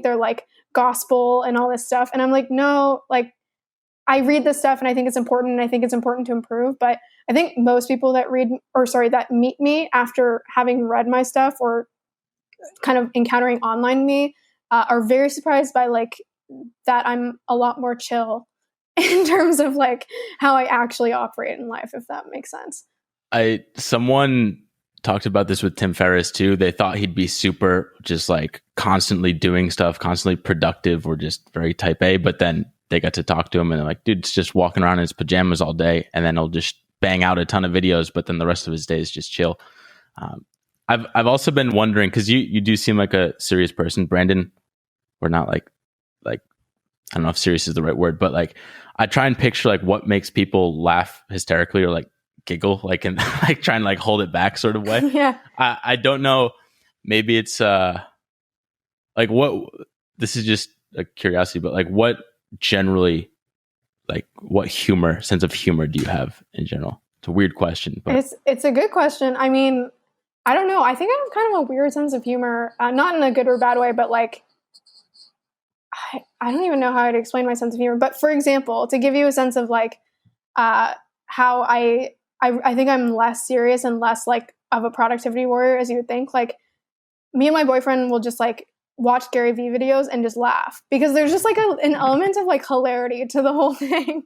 they're like gospel and all this stuff. And I'm like, no, like I read this stuff and I think it's important, and I think it's important to improve. But I think most people that meet me after having read my stuff or kind of encountering online me are very surprised by like that I'm a lot more chill in terms of like how I actually operate in life, if that makes sense. Someone talked about this with Tim Ferriss too. They thought he'd be super just like constantly doing stuff, constantly productive, or just very type A. But then they got to talk to him and they're like, dude, it's just walking around in his pajamas all day. And then he'll just bang out a ton of videos. But then the rest of his day is just chill. I've also been wondering, because you do seem like a serious person, Brandon. We're not like I don't know if serious is the right word, but like I try and picture like what makes people laugh hysterically or like giggle, like and like try and like hold it back sort of way. Yeah. I don't know. Maybe it's like what, this is just a curiosity, but like what generally, like what sense of humor do you have in general? It's a weird question, but it's a good question. I mean, I don't know. I think I have kind of a weird sense of humor, not in a good or bad way, but like, I don't even know how to explain my sense of humor. But for example, to give you a sense of like how I think I'm less serious and less like of a productivity warrior as you would think. Like me and my boyfriend will just like watch Gary Vee videos and just laugh because there's just like an element of like hilarity to the whole thing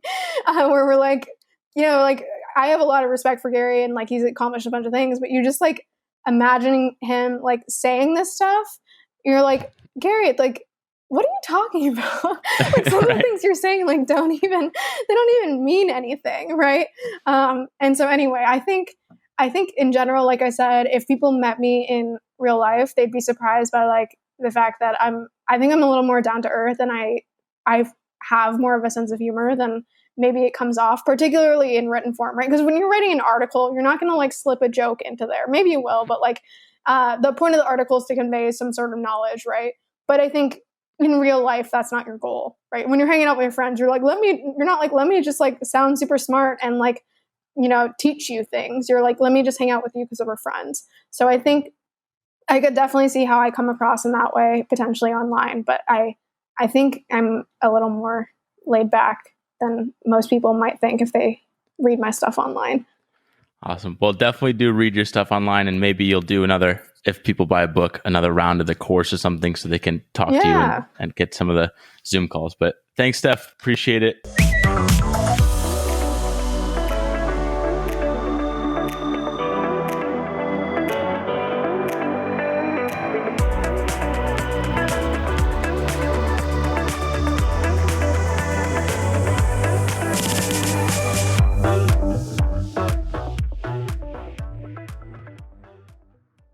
where we're like, you know, like I have a lot of respect for Gary and like he's accomplished a bunch of things, but you just like imagining him like saying this stuff, you're like, Gary, like, what are you talking about? Like some of the things you're saying like they don't even mean anything, right? And so anyway, I think in general, like I said, if people met me in real life, they'd be surprised by like the fact that I think I'm a little more down to earth and I have more of a sense of humor than maybe it comes off, particularly in written form, right? Because when you're writing an article, you're not going to like slip a joke into there. Maybe you will, but like the point of the article is to convey some sort of knowledge, right? But I think in real life, that's not your goal, right? When you're hanging out with your friends, you're not like, let me just like sound super smart and like, you know, teach you things. You're like, let me just hang out with you because we're friends. So I think I could definitely see how I come across in that way, potentially online. But I think I'm a little more laid back than most people might think if they read my stuff online. Awesome. Well, definitely do read your stuff online, and maybe you'll do another, if people buy a book, another round of the course or something so they can talk to you and get some of the Zoom calls. But thanks, Steph. Appreciate it.